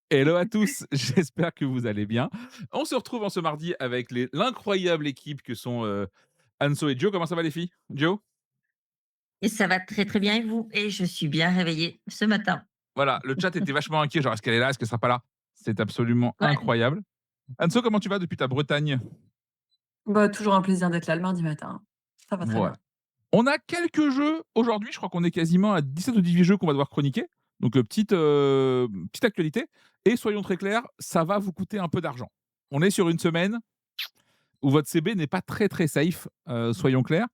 Hello à tous, j'espère que vous allez bien. On se retrouve en ce mardi avec l'incroyable équipe que sont Anso et Joe. Comment ça va les filles? Joe? Et ça va très, très bien et vous? Et je suis bien réveillée ce matin. Voilà, le chat était vachement inquiet, genre est-ce qu'elle est là, est-ce qu'elle sera pas là? C'est absolument Ouais. incroyable. Anso, comment tu vas depuis ta Bretagne? Bah, toujours un plaisir d'être là le mardi matin. Ça va très Voilà. bien. On a quelques jeux aujourd'hui, je crois qu'on est quasiment à 17 ou 18 jeux qu'on va devoir chroniquer. Donc petite actualité. Et soyons très clairs, ça va vous coûter un peu d'argent. On est sur une semaine où votre CB n'est pas très très safe, soyons clairs.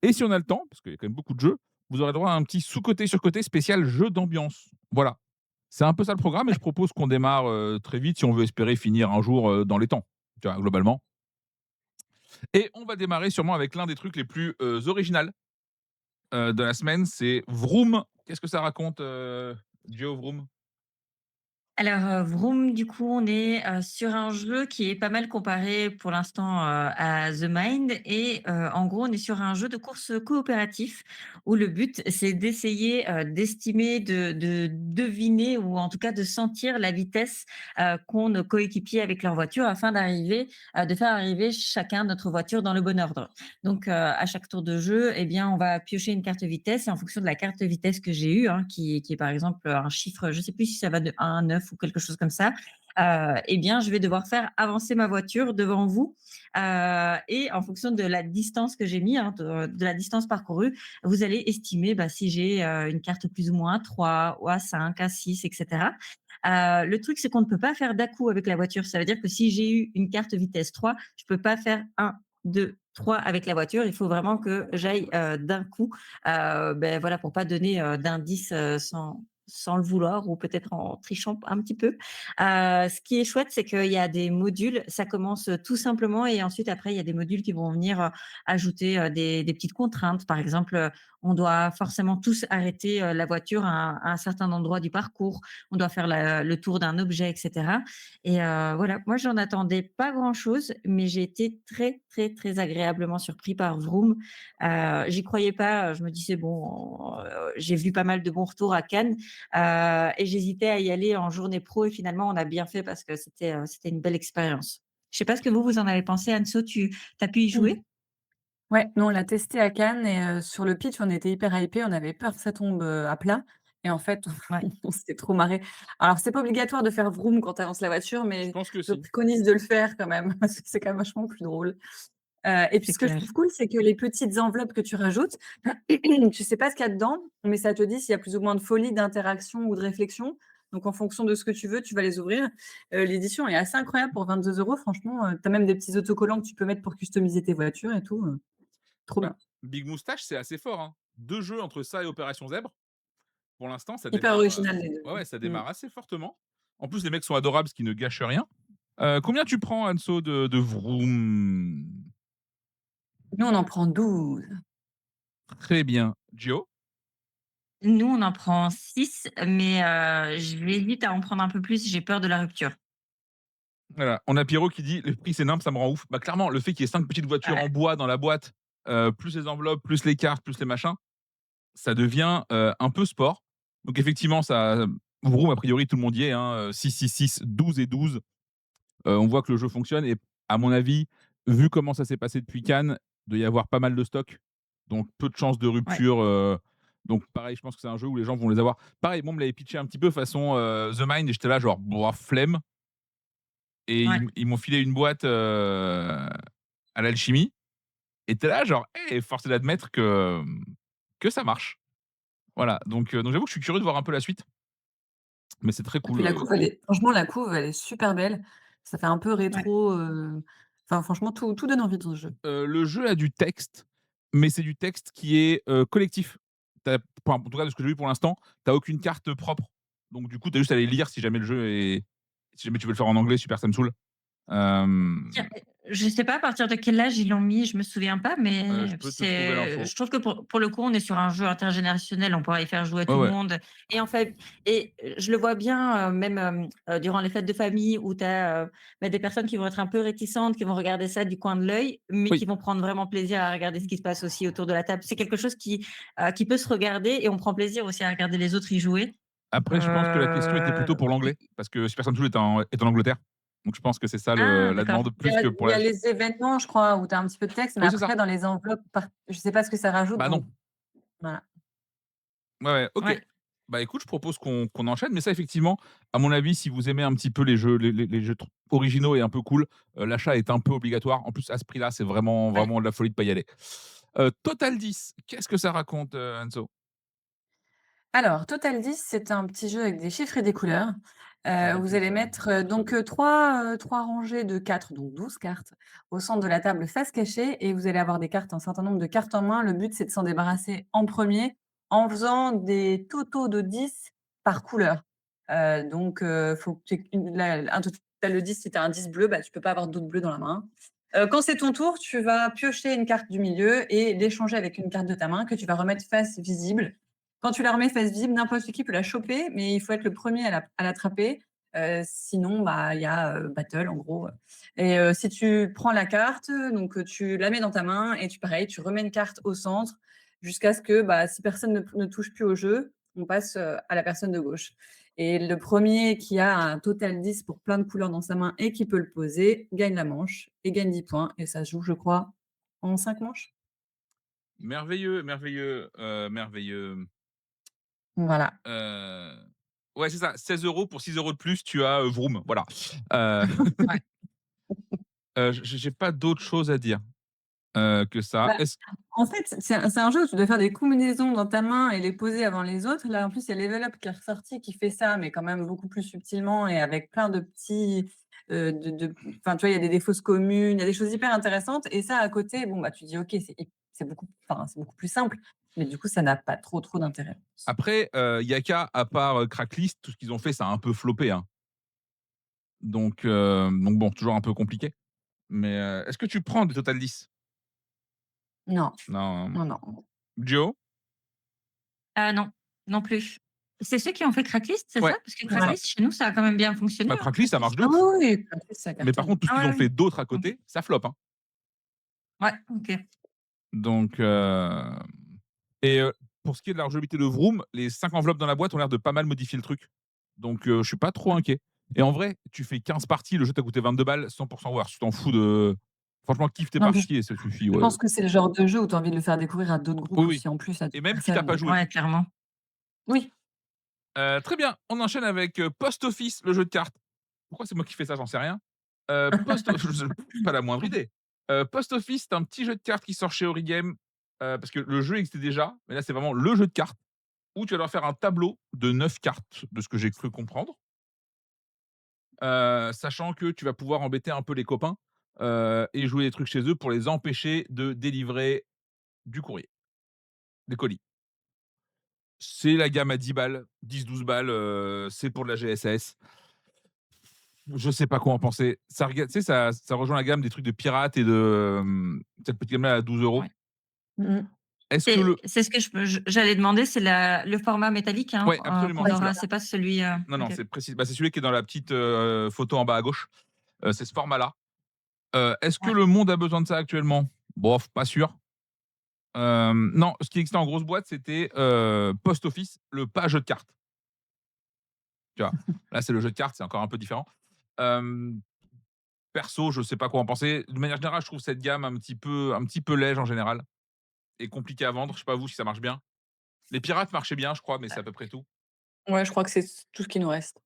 Et si on a le temps, parce qu'il y a quand même beaucoup de jeux, vous aurez droit à un petit sous-côté sur côté spécial jeu d'ambiance. Voilà. C'est un peu ça le programme et je propose qu'on démarre très vite si on veut espérer finir un jour dans les temps, tu vois, globalement. Et on va démarrer sûrement avec l'un des trucs les plus originales de la semaine, c'est Vroom. Qu'est-ce que ça raconte, Geo Vroom? Alors, Vroom, du coup, on est, sur un jeu qui est pas mal comparé pour l'instant, à The Mind et en gros, on est sur un jeu de course coopératif où le but, c'est d'essayer, d'estimer, de deviner ou en tout cas de sentir la vitesse, qu'ont nos coéquipiers avec leur voiture afin de faire arriver chacun notre voiture dans le bon ordre. Donc, à chaque tour de jeu, eh bien, on va piocher une carte vitesse et en fonction de la carte vitesse que j'ai eue, hein, qui est par exemple un chiffre, je ne sais plus si ça va de 1 à 9 ou quelque chose comme ça, eh bien, je vais devoir faire avancer ma voiture devant vous. Et en fonction de la distance que j'ai mis, hein, de la distance parcourue, vous allez estimer bah, si j'ai une carte plus ou moins 3 ou à 5, à 6, etc. Le truc, c'est qu'on ne peut pas faire d'à-coup avec la voiture. Ça veut dire que si j'ai eu une carte vitesse 3, je ne peux pas faire un, 2, 3 avec la voiture. Il faut vraiment que j'aille d'un coup, ben voilà, pour pas donner d'indices sans le vouloir ou peut-être en trichant un petit peu. Ce qui est chouette, c'est qu'il y a des modules. Ça commence tout simplement et ensuite après, il y a des modules qui vont venir ajouter des petites contraintes. Par exemple, on doit forcément tous arrêter la voiture à un certain endroit du parcours. On doit faire le tour d'un objet, etc. Et voilà, moi, j'en attendais pas grand-chose, mais j'ai été très, très, très agréablement surpris par Vroom. J'y croyais pas, je me disais: «Bon, j'ai vu pas mal de bons retours à Cannes», et j'hésitais à y aller en journée pro et finalement, on a bien fait parce que c'était une belle expérience. Je sais pas ce que vous en avez pensé, Anso, tu as pu y Mmh. jouer? Ouais, nous, on l'a testé à Cannes et sur le pitch, on était hyper hypés, on avait peur que ça tombe, à plat et en fait, Ouais. on s'est trop marrés. Alors c'est pas obligatoire de faire vroom quand tu avances la voiture, Je mais pense que je si. préconise de le faire quand même parce que c'est quand même vachement plus drôle. Et puis C'est ce que je clair. trouve cool, c'est que les petites enveloppes que tu rajoutes, tu sais pas ce qu'il y a dedans, mais ça te dit s'il y a plus ou moins de folie, d'interaction ou de réflexion. Donc en fonction de ce que tu veux, tu vas les ouvrir. L'édition est assez incroyable pour 22 € franchement, tu as même des petits autocollants que tu peux mettre pour customiser tes voitures et tout, trop Bah, bien. Big Moustache, c'est assez fort, hein. 2 jeux entre ça et Opération Zèbre. Pour l'instant, ça Hyper démarre, original les ouais, 2. ouais, ça Mmh. démarre assez fortement. En plus, les mecs sont adorables, ce qui ne gâche rien. Combien tu prends, Anso, de Vroom? Nous, on en prend 12. Très bien. Gio? Nous, on en prend 6, mais je j'hésite à en prendre un peu plus, j'ai peur de la rupture. Voilà. On a Pierrot qui dit: «Le prix, c'est nimp, ça me rend ouf». Bah, clairement, le fait qu'il y ait 5 petites voitures Ouais, en bois dans la boîte, plus les enveloppes, plus les cartes, plus les machins, ça devient, un peu sport. Donc effectivement, ça Vroom, a priori, tout le monde y est, hein, 6, 6, 6, 12 et 12. On voit que le jeu fonctionne et à mon avis, vu comment ça s'est passé depuis Cannes, il doit y avoir pas mal de stock, donc peu de chances de ouais, rupture, donc pareil, je pense que c'est un jeu où les gens vont les avoir. Pareil, moi, on me l'avait pitché un petit peu façon, The Mind et j'étais là genre: «Boah, flemme» et ouais. ils m'ont filé une boîte, à l'alchimie et tu là genre: «Eh, force est d'admettre que ça marche». Voilà, donc j'avoue que je suis curieux de voir un peu la suite, mais c'est très Et cool, puis la couve, elle est franchement, la couve, elle est super belle. Ça fait un peu Ouais. rétro, enfin franchement, tout donne envie dans ce jeu. Le jeu a du texte, mais c'est du texte qui est, collectif. Tu Enfin, en tout cas de ce que j'ai vu pour l'instant, tu as aucune carte propre. Donc du coup, tu as juste à les lire si jamais tu veux le faire en anglais, Super Samsoul. Tiens, Hem, je sais pas à partir de quel âge ils l'ont mis, je me souviens pas, je mais peux te trouver c'est l'info. je trouve que pour le coup, on est sur un jeu intergénérationnel, on pourra y faire jouer Ouais, tout le ouais. monde et en fait et je le vois bien, même, durant les fêtes de famille où tu as, bah, des personnes qui vont être un peu réticentes, qui vont regarder ça du coin de l'œil, mais qui Oui, vont prendre vraiment plaisir à regarder ce qui se passe aussi autour de la table. C'est quelque chose qui peut se regarder et on prend plaisir aussi à regarder les autres y jouer. Après, je pense que la question était plutôt Heu, pour l'anglais, parce que Super Tool est en Angleterre. Donc je pense que c'est ça ah la d'accord. demande, Il y plus a que il pour y la a les événements, je crois, où tu as un petit peu de texte, mais oui, c'est ça. après dans les enveloppes je sais pas ce que ça rajoute, Bah, non. donc voilà. Ouais, ouais, OK. Ouais. Bah, écoute, je propose qu'on enchaîne, mais ça, effectivement, à mon avis, si vous aimez un petit peu les jeux tr originaux et un peu cool, l'achat est un peu obligatoire. En plus, à ce prix-là, c'est vraiment, Ouais. vraiment de la folie de pas y aller. Total 10, qu'est-ce que ça raconte, Enzo? Alors, Total 10, c'est un petit jeu avec des chiffres et des couleurs. J'aurais Vous pu allez ça. mettre, donc 3 rangées de 4, donc 12 cartes au centre de la table face cachée et vous allez avoir des cartes un certain nombre de cartes en main. Le but, c'est de s'en débarrasser en premier en faisant des totaux de 10 par couleur. Faut que tu aies un total de 10, si tu as un 10 bleu, bah, tu peux pas avoir d'autres bleus dans la main. Quand c'est ton tour, tu vas piocher une carte du milieu et l'échanger avec une carte de ta main que tu vas remettre face visible. Quand tu la remets face visible, n'importe qui peut la choper, mais il faut être le premier à l'attraper. Sinon, bah, il y a, battle en gros, si tu prends la carte, tu la mets dans ta main et tu remets une carte au centre jusqu'à ce que, bah, si personne ne touche plus au jeu, on passe, à la personne de gauche et le premier qui a un total 10 pour plein de couleurs dans sa main et qui peut le poser, gagne la manche et gagne 10 points et ça se joue, je crois, en 5 manches? Merveilleux, merveilleux, merveilleux. Voilà. Heu, ouais, c'est ça, 16 € pour 6 € de plus, tu as, Vroom, voilà. Heu, Ouais. j'ai pas d'autre chose à dire, que ça. Bah, Est-ce en fait, c'est un jeu où tu dois faire des combinaisons dans ta main et les poser avant les autres. Là, en plus, il y a Level Up qui est ressorti, qui fait ça, mais quand même beaucoup plus subtilement et avec plein de petits, de enfin, tu vois, il y a des fausses communes, il y a des choses hyper intéressantes et ça, à côté, bon, bah, tu dis: «OK, c'est beaucoup plus simple», mais du coup, ça n'a pas trop d'intérêt. après, Yaka, à part, Cracklyst, tout ce qu'ils ont fait, ça a un peu floppé, hein. Donc bon, toujours un peu compliqué. Mais, est-ce que tu prends des Total 10? Non, Non. non, non. Gio? Ah non, non plus. C'est ceux qui ont fait Crackslist, c'est ça? Ouais, Parce que c'est ça. Crackslist, chez nous, ça a quand même bien fonctionné, Bah, hein, Cracklyst, ça marche Crackslist. de Ah ouf. oui, oui, oui, ça Mais par cartonne. contre, tout ce qu'ils Ah ont ouais, fait oui. d'autre à OK. côté, ça floppe, hein. Ouais, OK. Donc, et pour ce qui est de la rejouabilité de Vroom, les 5 enveloppes dans la boîte ont l'air de pas mal modifier le truc. Donc, je suis pas trop inquiet. Et en vrai, tu fais 15 parties, le jeu t'a coûté 22 balles, 100% worth. Tu t'en fous de franchement, kiffe tes Non, puis parties et ça suffit, je ouais. pense que c'est le genre de jeu où tu as envie de le faire découvrir à d'autres Oui, groupes oui. aussi, en plus, à Et d'autres même quitte à personnes, pas donc jouer. Ouais, clairement. oui. Très bien, on enchaîne avec, Post Office, le jeu de cartes. Pourquoi c'est moi qui fais ça? J'en sais rien. Post je pas la moindre idée. Post Office, c'est un petit jeu de cartes qui sort chez Origame, parce que le jeu existait déjà, mais là, c'est vraiment le jeu de cartes où tu vas devoir faire un tableau de 9 cartes, de ce que j'ai cru comprendre. Sachant que tu vas pouvoir embêter un peu les copains, et jouer des trucs chez eux pour les empêcher de délivrer du courrier, des colis. C'est la gamme à 10 balles, 10-12 balles, c'est pour de la GSS. Je sais pas quoi en penser. Ça rega tu sais, ça rejoint la gamme des trucs de pirates et de, cette petite gamme-là à 12 €. Ouais. Mmh mh. Est-ce que C'est ce que j'allais demander, c'est le format métallique, hein, ouais, absolument, qu'on Ouais, c'est c'est celui-là. aura, ça. c'est pas celui, Non, non, OK. c'est précis. Bah, c'est celui qui est dans la petite, photo en bas à gauche. C'est ce format-là. Est-ce que Ouais. le monde a besoin de ça actuellement? Bof, pas sûr. Non, ce qui existait en grosse boîte, c'était, Post Office, le pas jeu de cartes, tu vois? Là, c'est le jeu de cartes, c'est encore un peu différent. Hem, Perso, je sais pas quoi en penser. De manière générale, je trouve cette gamme un petit peu lège en général et compliquée à vendre. Je sais pas vous si ça marche bien? Les pirates marchaient bien, je crois, mais c'est à peu près tout. Ouais, je crois que c'est tout ce qui nous reste.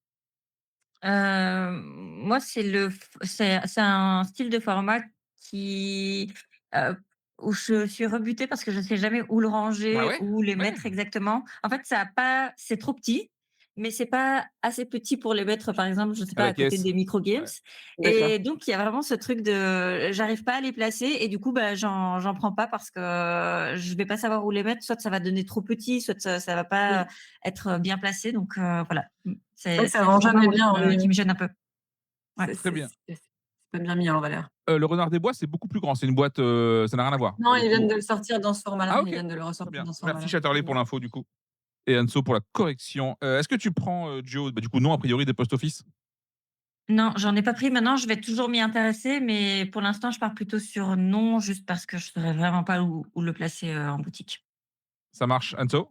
Moi, c'est un style de format qui, heu, où je suis rebutée parce que je ne sais jamais où le Ah ranger, ouais? où les Ouais. mettre exactement. En fait, ça a pas c'est trop petit, mais c'est pas assez petit pour les mettre, par exemple, je sais À pas, la à côté caisse. des micro games Ouais. D'accord. et donc il y a vraiment ce truc de j'arrive pas à les placer et du coup, bah, j'en prends pas parce que je vais pas savoir où les mettre. Soit ça va donner trop petit, soit ça va pas Oui. être bien placé donc voilà. C'est vrai que ça C'est le rend format, jamais moi, bien en qui me lui-même. gêne un peu. Ouais. C'est Très c'est bien. c'est c'est pas bien mis en valeur. Le Renard des Bois, c'est beaucoup plus grand. C'est une boîte, ça n'a rien à voir Non, pour le ils viennent coup. de le sortir dans ce format-là. Ah Ils OK, viennent de le très ressortir bien. dans ce Merci format-là. Chatterley pour l'info du coup et Anso pour la correction. Est-ce que tu prends, Gio? Bah, du coup non, a priori des Post Office? Non, j'en ai pas pris. Maintenant, je vais toujours m'y intéresser, mais pour l'instant, je pars plutôt sur non, juste parce que je saurais vraiment pas où le placer, en boutique. Ça marche, Anso?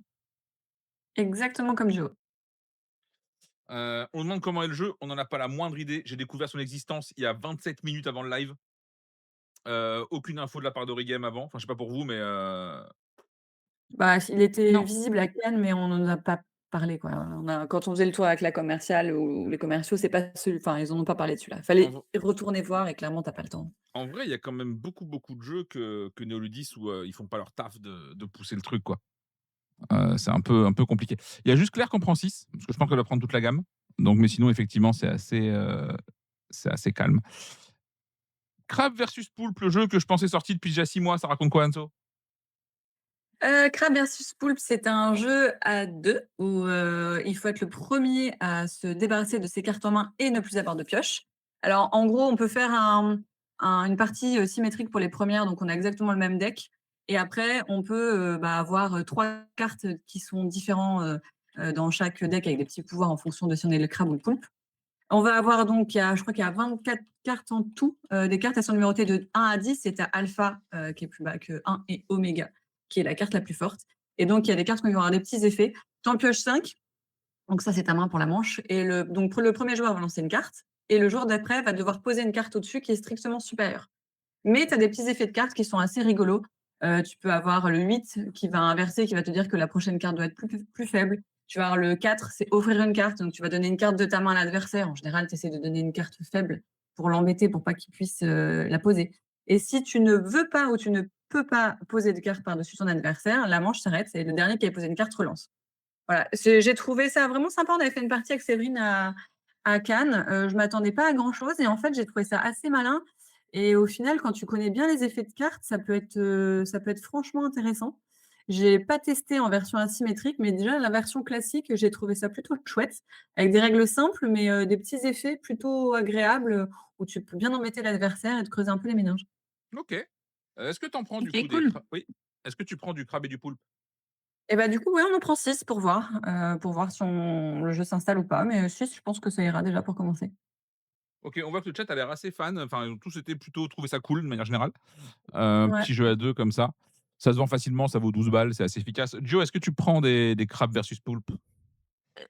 Exactement comme Joe. On demande comment est le jeu, on n'en a pas la moindre idée. J'ai découvert son existence il y a 27 minutes avant le live. Aucune info de la part d'Origame avant. Enfin, je sais pas pour vous, mais Bah, il était Non. visible à Cannes, mais on n'en a pas parlé, quoi. Quand on faisait le tour avec la commerciale ou les commerciaux, c'est pas celui enfin, ils en ont pas parlé de celui-là. en Fallait v retourner voir et clairement, tu as pas le temps. en vrai, il y a quand même beaucoup, beaucoup de jeux que Néoludis où, ils font pas leur taf de pousser le truc, quoi. C'est un peu compliqué. Il y a juste Claire qui en prend 6, parce que je pense qu'elle va prendre toute la gamme. Donc mais sinon, effectivement, c'est assez calme. Crabe versus Poulpe, le jeu que je pensais sorti depuis déjà 6 mois, ça raconte quoi, Anso? Crab versus Poulpe, c'est un jeu à 2 où, il faut être le premier à se débarrasser de ses cartes en main et ne plus avoir de pioche. Alors, en gros, on peut faire une partie, symétrique pour les premières, donc on a exactement le même deck et après on peut, avoir, 3 cartes qui sont différents, dans chaque deck avec des petits pouvoirs en fonction de si on est le crabe ou le poulpe. On va avoir donc je crois qu'il y a 24 cartes en tout. Des cartes, elles sont numérotées de 1 à 10. C'est à alpha, qui est plus bas que 1 et oméga, qui est la carte la plus forte. Et donc, il y a des cartes qui vont avoir des petits effets. Tu en pioches 5, donc ça, c'est ta main pour la manche. Et donc, le premier joueur va lancer une carte. Et le joueur d'après va devoir poser une carte au-dessus qui est strictement supérieure. Mais tu as des petits effets de cartes qui sont assez rigolos. Tu peux avoir le 8 qui va inverser, qui va te dire que la prochaine carte doit être plus faible. Tu vas avoir le 4, c'est offrir une carte, donc tu vas donner une carte de ta main à l'adversaire. En général, tu essaies de donner une carte faible pour l'embêter, pour pas qu'il puisse la poser. Et si tu ne veux pas ou tu ne peux pas poser de carte par-dessus ton adversaire, la manche s'arrête et le dernier qui a posé une carte relance. Voilà, j'ai trouvé ça vraiment sympa. On avait fait une partie avec Séverine à Cannes. Je m'attendais pas à grand-chose et en fait, j'ai trouvé ça assez malin et au final, quand tu connais bien les effets de cartes, ça peut être franchement intéressant. J'ai pas testé en version asymétrique, mais déjà la version classique, j'ai trouvé ça plutôt chouette, avec des règles simples, mais des petits effets plutôt agréables, où tu peux bien embêter l'adversaire et te creuser un peu les méninges. OK. Est-ce que tu en prends du OK, coup des cool. cra oui? Est-ce que tu prends du crabe et du poulpe? Et bah, du coup, ouais, on en prend 6 pour voir si le jeu s'installe ou pas, mais 6, je pense que ça ira déjà pour commencer. OK, on voit que le chat a l'air assez fan, enfin, ils ont tous été plutôt trouvé ça cool de manière générale. Ouais. Petit jeu à 2 comme ça. Ça se vend facilement, ça vaut 12 balles, c'est assez efficace. Joe, est-ce que tu prends des crabes versus poulpe?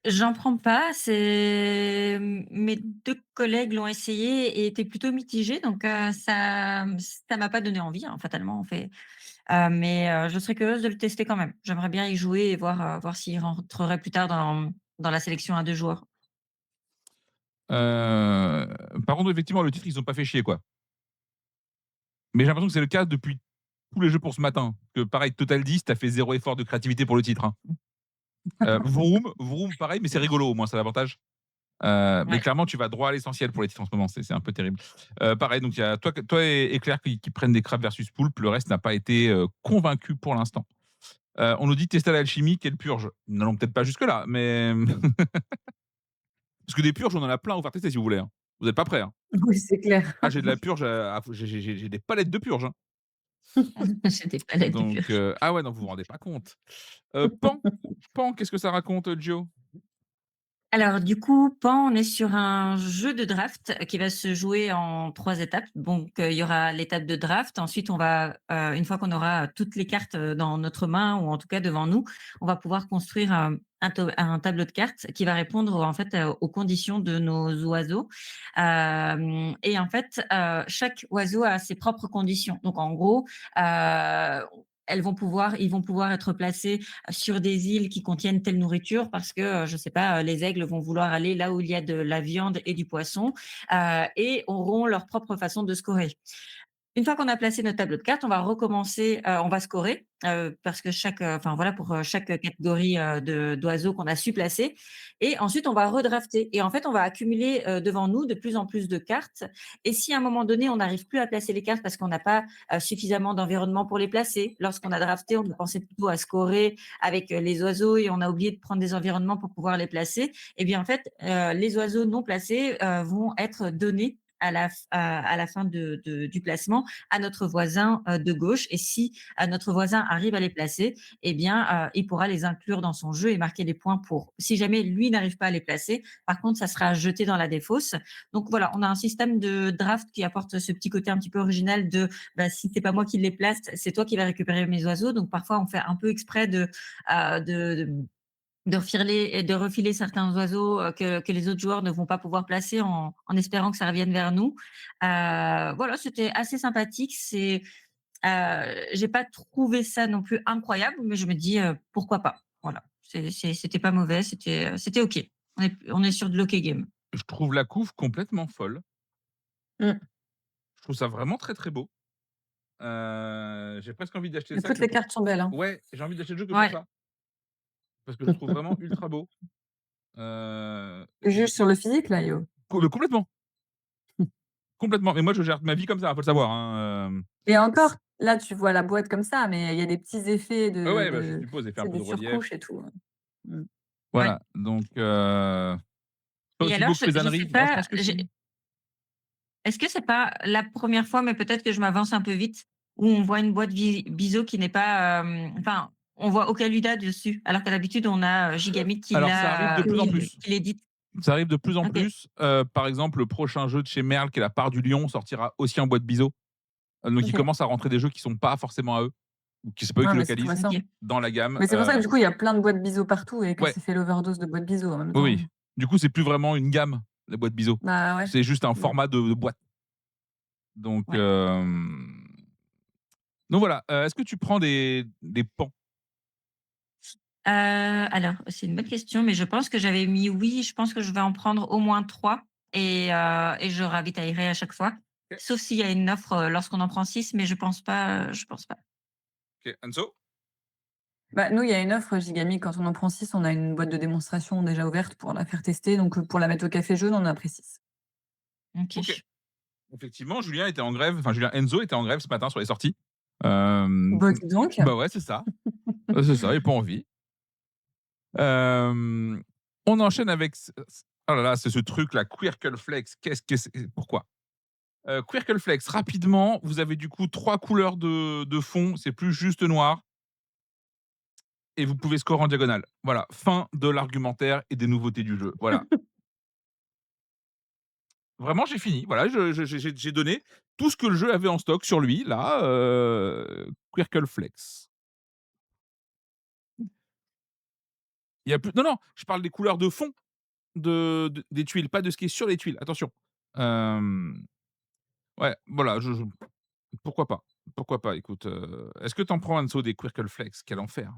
J'en prends pas, mes 2 collègues l'ont essayé et étaient plutôt mitigés donc ça m'a pas donné envie, hein, fatalement, en fait. Mais je serais curieuse de le tester quand même. J'aimerais bien y jouer et voir s'il rentrerait plus tard dans la sélection à 2 joueurs. Heu, Par contre, effectivement, le titre, ils ont pas fait chier, quoi. Mais j'ai l'impression que c'est le cas depuis tous les jeux pour ce matin. Que pareil, Total 10, tu as fait 0 effort de créativité pour le titre, hein. Vroom, pareil, mais c'est rigolo au moins, c'est l'avantage. Mais Ouais. clairement, tu vas droit à l'essentiel pour les titres en ce moment, c'est un peu terrible. Pareil, donc il y a toi et Claire qui prennent des crabes versus poulpe, le reste n'a pas été, convaincu pour l'instant. On nous dit tester l'alchimie, quelle purge? N'allons peut-être pas jusque-là, mais parce que des purges, on en a plein à vous faire tester si vous voulez, hein. Vous êtes pas prêts, hein? Oui, c'est clair. Ah, j'ai de la purge, j'ai des palettes de purge, hein. J'ai des palettes de Donc purge. ah ouais, non, vous vous rendez pas compte. Pan, qu'est-ce que ça raconte, Gio? Alors du coup, Pan, on est sur un jeu de draft qui va se jouer en 3 étapes. Donc, il y aura l'étape de draft. Ensuite, on va, une fois qu'on aura toutes les cartes, dans notre main ou en tout cas devant nous, on va pouvoir construire, un tableau de cartes qui va répondre en fait, aux conditions de nos oiseaux. Et en fait, chaque oiseau a ses propres conditions. Donc en gros, ils vont pouvoir être placés sur des îles qui contiennent telle nourriture parce que, je sais pas, les aigles vont vouloir aller là où il y a de la viande et du poisson, et auront leur propre façon de scorer. Une fois qu'on a placé notre tableau de cartes, on va recommencer, on va scorer, parce que enfin voilà, pour, chaque catégorie, de d'oiseaux qu'on a su placer et ensuite on va redrafter et en fait, on va accumuler, devant nous de plus en plus de cartes et si à un moment donné, on n'arrive plus à placer les cartes parce qu'on n'a pas, suffisamment d'environnement pour les placer, lorsqu'on a drafté, on pensait plutôt à scorer avec, les oiseaux et on a oublié de prendre des environnements pour pouvoir les placer et bien, en fait, les oiseaux non placés, vont être donnés à la fin du placement à notre voisin de gauche. Et si notre voisin arrive à les placer, eh bien, il pourra les inclure dans son jeu et marquer des points pour. Si jamais lui n'arrive pas à les placer, par contre, ça sera jeté dans la défausse. Donc voilà, on a un système de draft qui apporte ce petit côté un petit peu original de bah, si c'est pas moi qui les place, c'est toi qui vas récupérer mes oiseaux. Donc parfois, on fait un peu exprès de de refiler certains oiseaux, que les autres joueurs ne vont pas pouvoir placer en espérant que ça revienne vers nous. Voilà, c'était assez sympathique. J'ai pas trouvé ça non plus incroyable, mais je me dis, pourquoi pas? Voilà, c'était pas mauvais, c'était OK. On est sur de l'OK game. Je trouve la couve complètement folle. Mmh. Je trouve ça vraiment très, très beau. J'ai presque envie d'acheter Et ça toutes que les pour cartes sont belles, hein. ouais, j'ai envie d'acheter le jeu que pour Ouais. ça, parce que je le trouve vraiment ultra beau. Tu J juges sur le physique là, Yo? complètement, complètement, mais moi je gère ma vie comme ça, faut le savoir, hein, Et encore, là, tu vois la boîte comme ça, mais il y a des petits effets ouais, de ouais, bah, je de suppose, et tu faire un sais, peu des de relief. surcouches et tout, Mmh. Ouais. Voilà, donc pas Et aussi alors beau que je sais Pezannerie? Non, je pas, pense que si. est-ce que c'est pas la première fois, mais peut-être que je m'avance un peu vite, où on voit une boîte Biseau qui n'est pas, enfin, on voit Ocaluda dessus, alors qu'à l'habitude on a, Gigamit Alors ça arrive de plus en plus. qui l'édite. Ça arrive de plus en OK, plus, par exemple, le prochain jeu de chez Merle qui est La Part du Lion sortira aussi en boîte biseau. Donc ils OK. commencent à rentrer des jeux qui sont pas forcément à eux, ou qui c'est pas eux Ouais, qui mais c'est localisent, intéressant. OK. dans la gamme, Mais c'est pour ça que du coup, il y a plein de boîtes Biseau partout et que ouais, c'est fait l'overdose de boîtes Biseau en même oui, temps. oui. Du coup, c'est plus vraiment une gamme, les boîtes biseau. Bah, ouais. C'est juste un Mmh. format de boîte. Donc Ouais. voilà, est-ce que tu prends des pans? Alors, c'est une bonne question, mais je pense que j'avais mis oui. Je pense que je vais en prendre au moins 3 et je ravitaillerai à chaque fois. OK, Sauf s'il y a une offre, lorsqu'on en prend 6, mais je pense pas. OK. Enzo? Bah, nous, il y a une offre Gigami, quand on en prend 6, on a une boîte de démonstration déjà ouverte pour la faire tester, donc pour la mettre au café jaune, on en a pris 6. OK. OK. Effectivement, Julien était en grève, enfin Julien Enzo était en grève ce matin sur les sorties. Bah, dis donc! Bah, ouais, c'est ça. C'est ça, il a pas envie. Hem, on enchaîne avec oh là là, c'est ce truc là, Quirkle Flex. Qu'est-ce que c'est? Pourquoi? Quirkle Flex, rapidement, vous avez du coup 3 couleurs de fond, c'est plus juste noir, et vous pouvez scorer en diagonale. Voilà, fin de l'argumentaire et des nouveautés du jeu. Voilà. Vraiment, j'ai fini. Voilà, j'ai donné tout ce que le jeu avait en stock sur lui, là, Quirkle Flex. Il y a plus non, non, je parle des couleurs de fond des tuiles, pas de ce qui est sur les tuiles, attention. Hem, ouais, voilà, je pourquoi pas? Pourquoi pas? Écoute, est-ce que tu en prends un des Quirkle Flex? Quel enfer.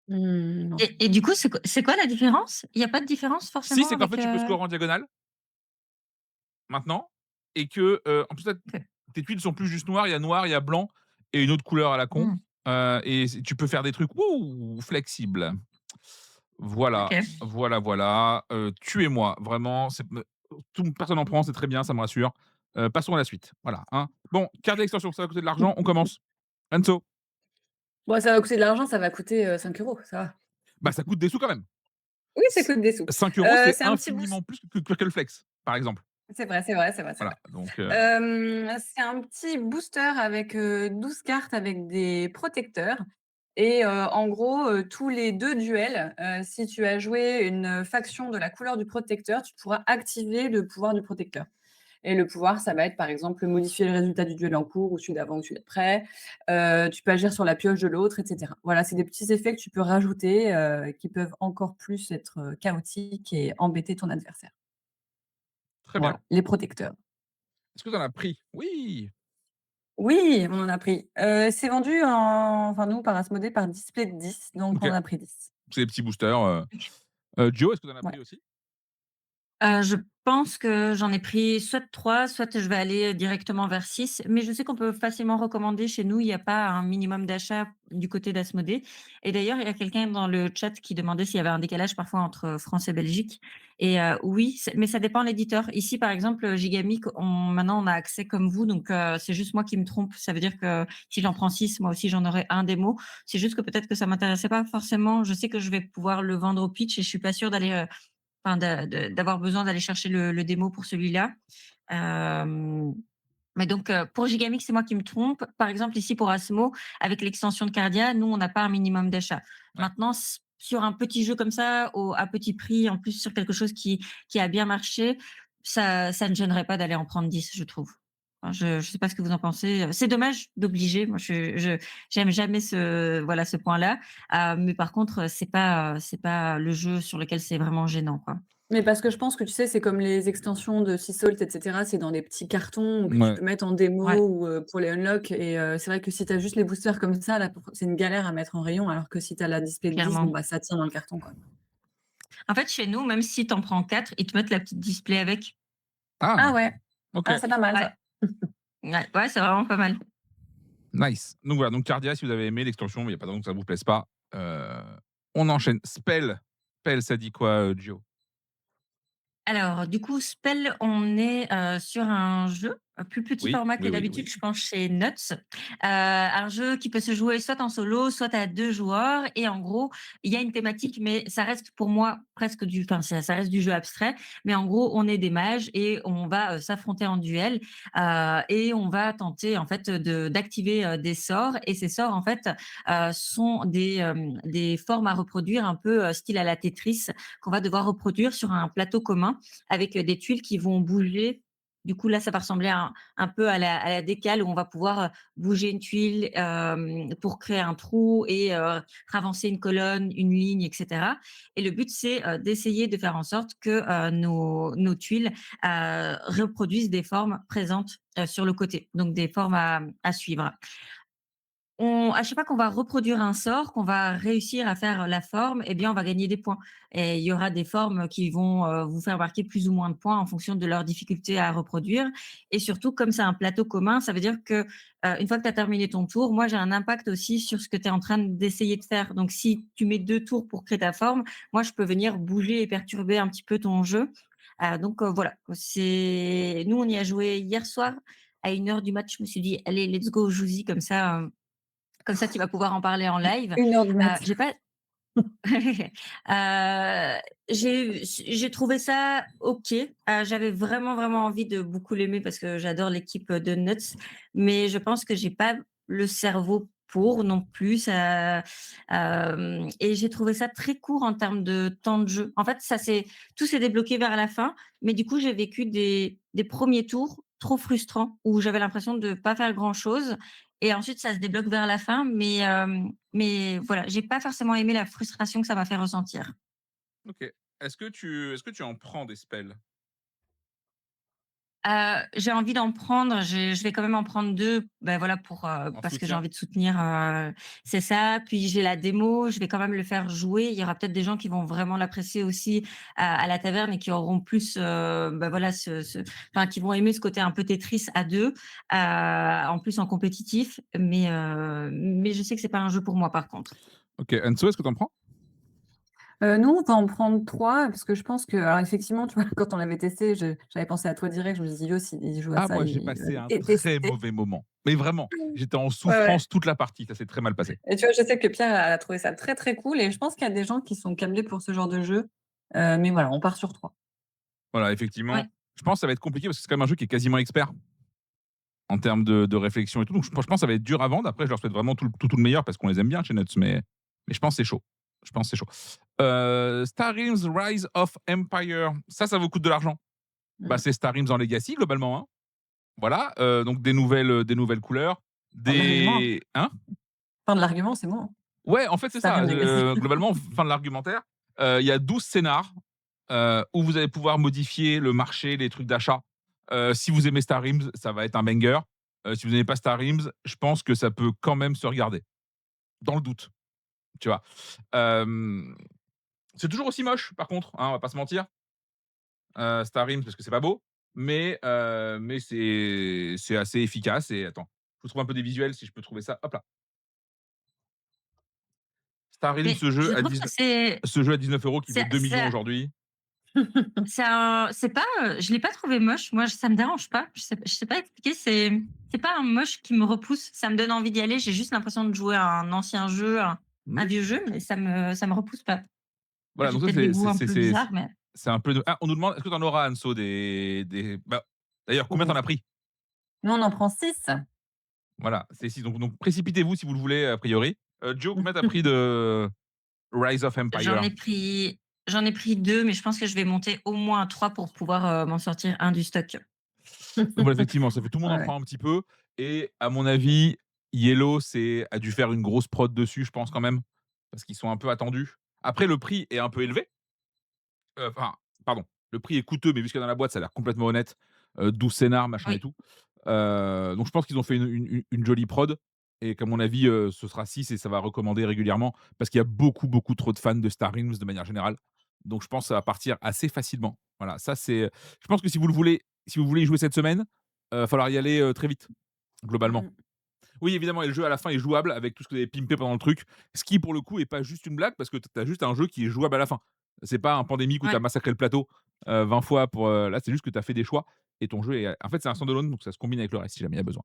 Mmh, non. Et du coup, c'est quoi la différence? Il y a pas de différence Si, forcément c'est qu'en fait, avec, tu peux scorer en diagonale, maintenant, et que, en plus, OK. tes tuiles sont plus juste noires, il y a blanc et une autre couleur à la con, Mmh. et tu peux faire des trucs, wouh, flexibles. Voilà, OK. voilà, voilà, tuez-moi, vraiment, personne n'en prend, c'est très bien, ça me rassure. Passons à la suite, voilà, hein. Bon, carte d'extension, ça va coûter de l'argent, on commence. Enzo? Bon, ça va coûter de l'argent, ça va coûter, 5 €, ça va. Bah, ça coûte des sous quand même. Oui, ça C coûte des sous. 5 €, c'est C'est un petit infiniment boost plus que Quirkle Flex, par exemple. c'est vrai, c'est vrai, c'est vrai, c'est vrai. Voilà, donc C'est un petit booster avec, 12 cartes avec des protecteurs et en gros, tous les 2 duels, si tu as joué une faction de la couleur du protecteur, tu pourras activer le pouvoir du protecteur et le pouvoir, ça va être, par exemple, modifier le résultat du duel en cours ou celui d'avant ou celui d'après. Tu peux agir sur la pioche de l'autre et cetera. Voilà, c'est des petits effets que tu peux rajouter, qui peuvent encore plus être, chaotiques et embêter ton adversaire. très bien. Voilà, les protecteurs. Est-ce que tu en as pris? Oui! Oui, on en a pris. C'est vendu enfin nous par Asmodée par display de 10, donc on OK, en a pris 10. c'est des petits boosters, Gio, est-ce que tu en as Ouais. pris aussi? Je pense que j'en ai pris soit 3, soit je vais aller directement vers 6. Mais je sais qu'on peut facilement recommander chez nous, il y a pas un minimum d'achat du côté d'Asmodée et d'ailleurs, il y a quelqu'un dans le chat qui demandait s'il y avait un décalage parfois entre France et Belgique et oui, mais ça dépend de l'éditeur. Ici, par exemple, Gigamic, maintenant on a accès comme vous, donc c'est juste moi qui me trompe. Ça veut dire que si j'en prends 6, moi aussi j'en aurai un démo. C'est juste que peut-être que ça m'intéressait pas forcément. Je sais que je vais pouvoir le vendre au pitch et je suis pas sûre enfin d'avoir besoin d'aller chercher le démo pour celui-là. Hem, mais donc, pour Gigamix, c'est moi qui me trompe. Par exemple, ici pour Asmo, avec l'extension de Cardia, nous, on n'a pas un minimum d'achat. Ouais, Maintenant, sur un petit jeu comme ça, à petit prix, en plus sur quelque chose qui a bien marché, ça ne gênerait pas d'aller en prendre 10, je trouve. Enfin, je sais pas ce que vous en pensez, c'est dommage d'obliger. Moi, je j'aime jamais ce point-là, mais par contre, c'est pas le jeu sur lequel c'est vraiment gênant, quoi. Mais parce que je pense que tu sais, c'est comme les extensions de Sea Salt et cetera, c'est dans des petits cartons que tu Ouais. peux mettre en Ouais, démo ou pour les unlock et c'est vrai que si tu as juste les boosters comme ça, là, c'est une galère à mettre en rayon alors que si tu as la display de 10, bon, clairement. bah, ça tient dans le carton, quoi. En fait, chez nous, même si tu en prends 4, ils te mettent la petite display avec. Ah Ah! ouais, OK, ah, c'est pas mal Ouais, ça. ouais, ouais, c'est vraiment pas mal. nice. Donc voilà, donc Cardia, si vous avez aimé l'extension, il y a pas de raison que ça vous plaise pas. Heu, on enchaîne. Spell, ça dit quoi, Gio? Alors, du coup, Spell, on est, sur un jeu, plus petit Oui, format que oui, oui, d'habitude, oui. je pense chez Nuts. Un jeu qui peut se jouer soit en solo, soit à 2 joueurs et en gros, il y a une thématique, mais ça reste pour moi presque ça reste du jeu abstrait, mais en gros, on est des mages et on va, s'affronter en duel, et on va tenter en fait d'activer, des sorts et ces sorts en fait, sont des formes à reproduire un peu, style à la Tetris qu'on va devoir reproduire sur un plateau commun avec des tuiles qui vont bouger. Du coup, là, ça va ressembler un peu à la décale où on va pouvoir bouger une tuile pour créer un trou et avancer une colonne, une ligne, etc. Et le but, c'est d'essayer de faire en sorte que nos tuiles reproduisent des formes présentes sur le côté, donc des formes à suivre. À chaque fois qu'on va reproduire un sort, qu'on va réussir à faire la forme, eh bien, on va gagner des points et il y aura des formes qui vont, vous faire marquer plus ou moins de points en fonction de leur difficulté à reproduire et surtout, comme c'est un plateau commun, ça veut dire que, une fois que tu as terminé ton tour, moi, j'ai un impact aussi sur ce que tu es en train d'essayer de faire. Donc si tu mets 2 tours pour créer ta forme, moi, je peux venir bouger et perturber un petit peu ton jeu. Donc voilà, c'est nous, on y a joué hier soir à 1 heure du match. Je me suis dit: «Allez, let's go, joue-y comme ça, tu vas pouvoir en parler en live. 1 heure du mat. J'ai pas j'ai trouvé ça OK. J'avais vraiment, vraiment envie de beaucoup l'aimer parce que j'adore l'équipe, de Nuts, mais je pense que j'ai pas le cerveau pour non plus. Et j'ai trouvé ça très court en termes de temps de jeu. En fait, tout s'est débloqué vers la fin, mais du coup, j'ai vécu des premiers tours trop frustrants où j'avais l'impression de pas faire grand chose et ensuite ça se débloque vers la fin, mais voilà, j'ai pas forcément aimé la frustration que ça m'a fait ressentir. OK. Est-ce que tu en prends des spells? J'ai envie d'en prendre, je vais quand même en prendre 2, ben voilà pour, En parce que j'ai soutien? envie de soutenir, c'est ça. Puis j'ai la démo, je vais quand même le faire jouer. Il y aura peut-être des gens qui vont vraiment l'apprécier aussi à la taverne et qui auront plus, bah voilà enfin qui vont aimer ce côté un peu Tetris à 2, en plus en compétitif, mais je sais que c'est pas un jeu pour moi par contre. OK. Enzo, est-ce que tu en prends? Nous, on va en prendre 3 parce que je pense que alors effectivement, tu vois, quand on l'avait testé, j'avais pensé à toi direct. Je me suis dit: «Yo, s'il joue à Ah ça, moi, j'ai il va passé un très détester». mauvais moment. Mais vraiment, j'étais en Ouais, ouais. souffrance toute la partie, ça s'est très mal passé. Et tu vois, je sais que Pierre a trouvé ça très, très cool et je pense qu'il y a des gens qui sont câblés pour ce genre de jeu. Mais voilà, on part sur 3. Voilà, effectivement, Ouais. je pense que ça va être compliqué parce que c'est quand même un jeu qui est quasiment expert en termes de réflexion et tout. Donc je pense que ça va être dur à vendre. Après, je leur souhaite vraiment tout le meilleur parce qu'on les aime bien chez Nuts, mais je pense que c'est chaud. Je pense que c'est chaud. Star Realms Rise of Empire, ça vous coûte de l'argent. Bah, Mmh. c'est Star Realms en Legacy globalement, hein. Voilà, donc des nouvelles couleurs, Fin de l'argument. des hein? Fin de l'argument, c'est bon, hein. Ouais, en fait, c'est ça, Starim Legacy. globalement, fin de l'argumentaire, il y a 12 scénars, où vous allez pouvoir modifier le marché, les trucs d'achat. Si vous aimez Star Realms, ça va être un banger. Si vous n'aimez pas Star Realms, je pense que ça peut quand même se regarder. Dans le doute, tu vois? Hem, c'est toujours aussi moche par contre, hein, on va pas se mentir, Star Realms parce que c'est pas beau, mais c'est assez efficace et attends, je vous trouve un peu des visuels si je peux trouver ça. Hop là. Star Realms, Mais je trouve que ce jeu à 19 € qui vaut c'est 2 millions aujourd'hui. c'est pas, je l'ai pas trouvé moche. Moi, ça me dérange pas. Je sais pas expliquer. C'est pas un moche qui me repousse. Ça me donne envie d'y aller. J'ai juste l'impression de jouer à un ancien jeu, un Oui. vieux jeu, mais ça me repousse pas. Après, Voilà, j'ai donc ça peut-être des goûts un peu bizarres, mais c'est un peu de ah, on nous demande: «Est-ce que tu en auras Anso des» bah, d'ailleurs, combien tu en Oui. as pris? Nous, on en prend 6. Voilà, c'est 6 donc précipitez-vous si vous le voulez a priori. Joe, combien tu as pris de Rise of j'en Empire? ai pris j'en ai pris 2, mais je pense que je vais monter au moins à 3 pour pouvoir, m'en sortir un du stock. Donc voilà, effectivement, ça fait tout le monde en Ouais. prend un petit peu et à mon avis, Yellow a dû faire une grosse prod dessus, je pense quand même, parce qu'ils sont un peu attendus. Après le prix est un peu élevé, enfin, pardon, le prix est coûteux, mais vu ce qu'il y a dans la boîte, ça a l'air complètement honnête, 12 scénars, machin et Oui. tout. Donc je pense qu'ils ont fait une jolie prod et qu'à mon avis, ce sera 6 et ça va recommander régulièrement parce qu'il y a beaucoup, beaucoup trop de fans de Star Realms de manière générale. Donc je pense que ça va partir assez facilement. Voilà, ça c'est je pense que si vous voulez y jouer cette semaine, va falloir y aller, très vite, globalement. Mmh. Oui, évidemment et le jeu à la fin est jouable avec tout ce que vous avez pimpé pendant le truc, ce qui pour le coup est pas juste une blague parce que tu as juste un jeu qui est jouable à la fin. C'est pas un Pandémique où tu as Ouais. massacré le plateau, 20 fois pour, là c'est juste que tu as fait des choix et ton jeu est en fait c'est un standalone donc ça se combine avec le reste si jamais il y a besoin.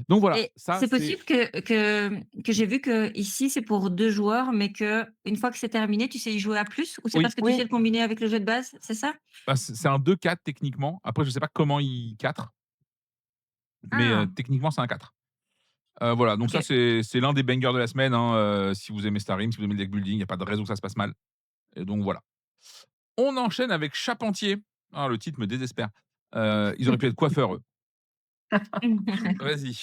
Donc voilà, Et ça c'est c'est possible que j'ai vu que ici c'est pour 2 joueurs, mais que une fois que c'est terminé, tu sais y jouer à plus? Ou c'est oui, parce que tu sais Oui. le combiner avec le jeu de base, c'est ça? bah, c'est un 2-4 techniquement. Après je sais pas comment il 4, mais Ah! techniquement c'est un 4. Voilà donc ça OK. c'est l'un des bangers de la semaine, hein, si vous aimez Star Realms, si vous aimez le deck building, il y a pas de raison que ça se passe mal et donc voilà. On enchaîne avec Charpentier. Ah, le titre me désespère. Ils auraient pu être coiffeurs, eux. Vas-y,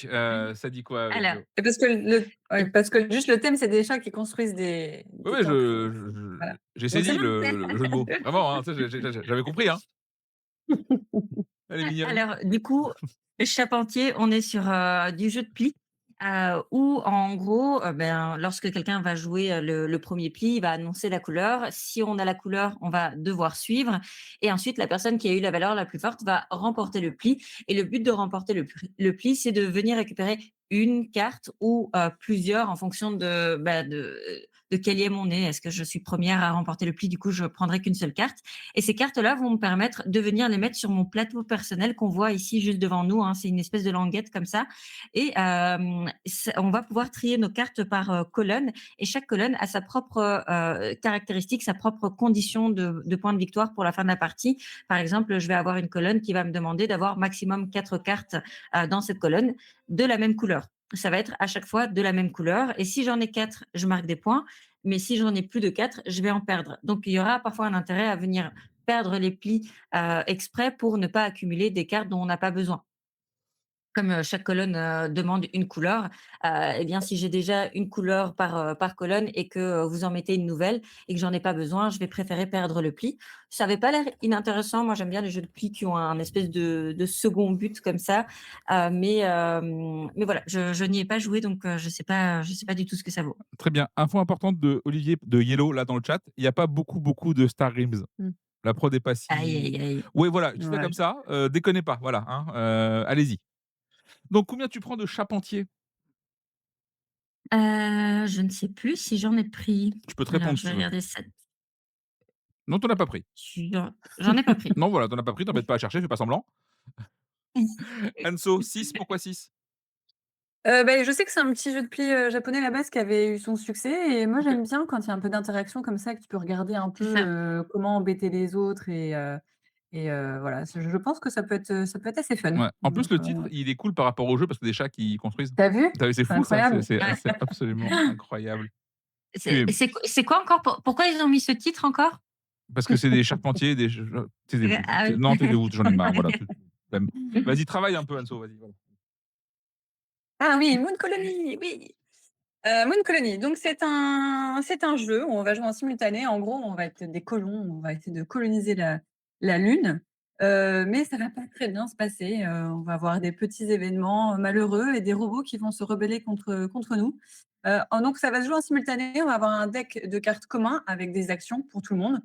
ça dit quoi, Alors, Jo? Et parce que parce que juste le thème, c'est des chats qui construisent Ouais, des ouais, coffres, voilà. j'ai Donc c'est saisi bon. le jeu de mots. Vraiment, hein, tu sais, j'avais compris, hein. Elle est mignonne. alors, du coup, Charpentier, on est sur, du jeu de pli, où en gros, ben, lorsque quelqu'un va jouer, le 1er pli, il va annoncer la couleur. Si on a la couleur, on va devoir suivre et ensuite la personne qui a eu la valeur la plus forte va remporter le pli et le but de remporter le pli, c'est de venir récupérer une carte ou, plusieurs en fonction de, bah, de quel lième on est. Est-ce que je suis première à remporter le pli? Du coup, je prendrai qu'une seule carte et ces cartes-là vont me permettre de venir les mettre sur mon plateau personnel qu'on voit ici juste devant nous, hein. C'est une espèce de languette comme ça. Et on va pouvoir trier nos cartes par colonne. Et chaque colonne a sa propre caractéristique, sa propre condition de points de victoire pour la fin de la partie. Par exemple, je vais avoir une colonne qui va me demander d'avoir maximum 4 cartes dans cette colonne de la même couleur. Ça va être à chaque fois de la même couleur. Et si j'en ai 4, je marque des points. Mais si j'en ai plus de 4, je vais en perdre. Donc, il y aura parfois un intérêt à venir perdre les plis exprès pour ne pas accumuler des cartes dont on n'a pas besoin. Comme chaque colonne demande une couleur, eh bien, si j'ai déjà une couleur par colonne et que vous en mettez une nouvelle et que j'en ai pas besoin, je vais préférer perdre le pli. Ça avait pas l'air inintéressant. Moi, j'aime bien les jeux de pli qui ont un espèce de second but comme ça. Mais voilà, je n'y ai pas joué, donc je sais pas du tout ce que ça vaut. Très bien. Info importante de Olivier de Yellow, là, dans le chat, il y a pas beaucoup, beaucoup de Star Realms. Mmh. La prod est pas Aïe, si aïe, aïe. ouais, voilà, je dis ça Ouais. comme ça, déconnez pas, voilà, hein, allez-y. Donc combien tu prends de Charpentier? Je ne sais plus si j'en ai pris. Je peux te Alors, répondre je si vais tu veux. regarder ça. Non, tu en as pas pris. J'en ai pas pris. Non, voilà, tu en as pas pris, t'embête pas à chercher, fais pas semblant. Anso, 6, pourquoi 6? Je sais que c'est un petit jeu de pli, japonais à la base qui avait eu son succès et moi OK. j'aime bien quand il y a un peu d'interaction comme ça, que tu peux regarder un C'est peu, ça. comment embêter les autres voilà, je pense que ça peut être assez fun. Ouais. En plus, Donc le titre, il est cool par rapport au jeu parce que des chats qui construisent. tu vu? Tu c'est C'est fou ça, incroyable. Ouais. c'est absolument incroyable. C'est Puis c'est q c'est quoi encore? Pourquoi ils ont mis ce titre encore? parce que c'est des charpentiers, des ch taisez-vous, Ah oui. non, taisez-vous, j'en ai marre, voilà, flemme. Vas-y, travaille un peu Anso, vas-y, voilà. Ah oui, Moon Colony, oui! Moon Colony, donc c'est un jeu où on va jouer en simultané. En gros, on va être des colons, on va essayer de coloniser la Lune, mais ça va pas très bien se passer. On va avoir des petits événements malheureux et des robots qui vont se rebeller contre nous. Donc ça va se jouer en simultané. On va avoir un deck de cartes commun avec des actions pour tout le monde,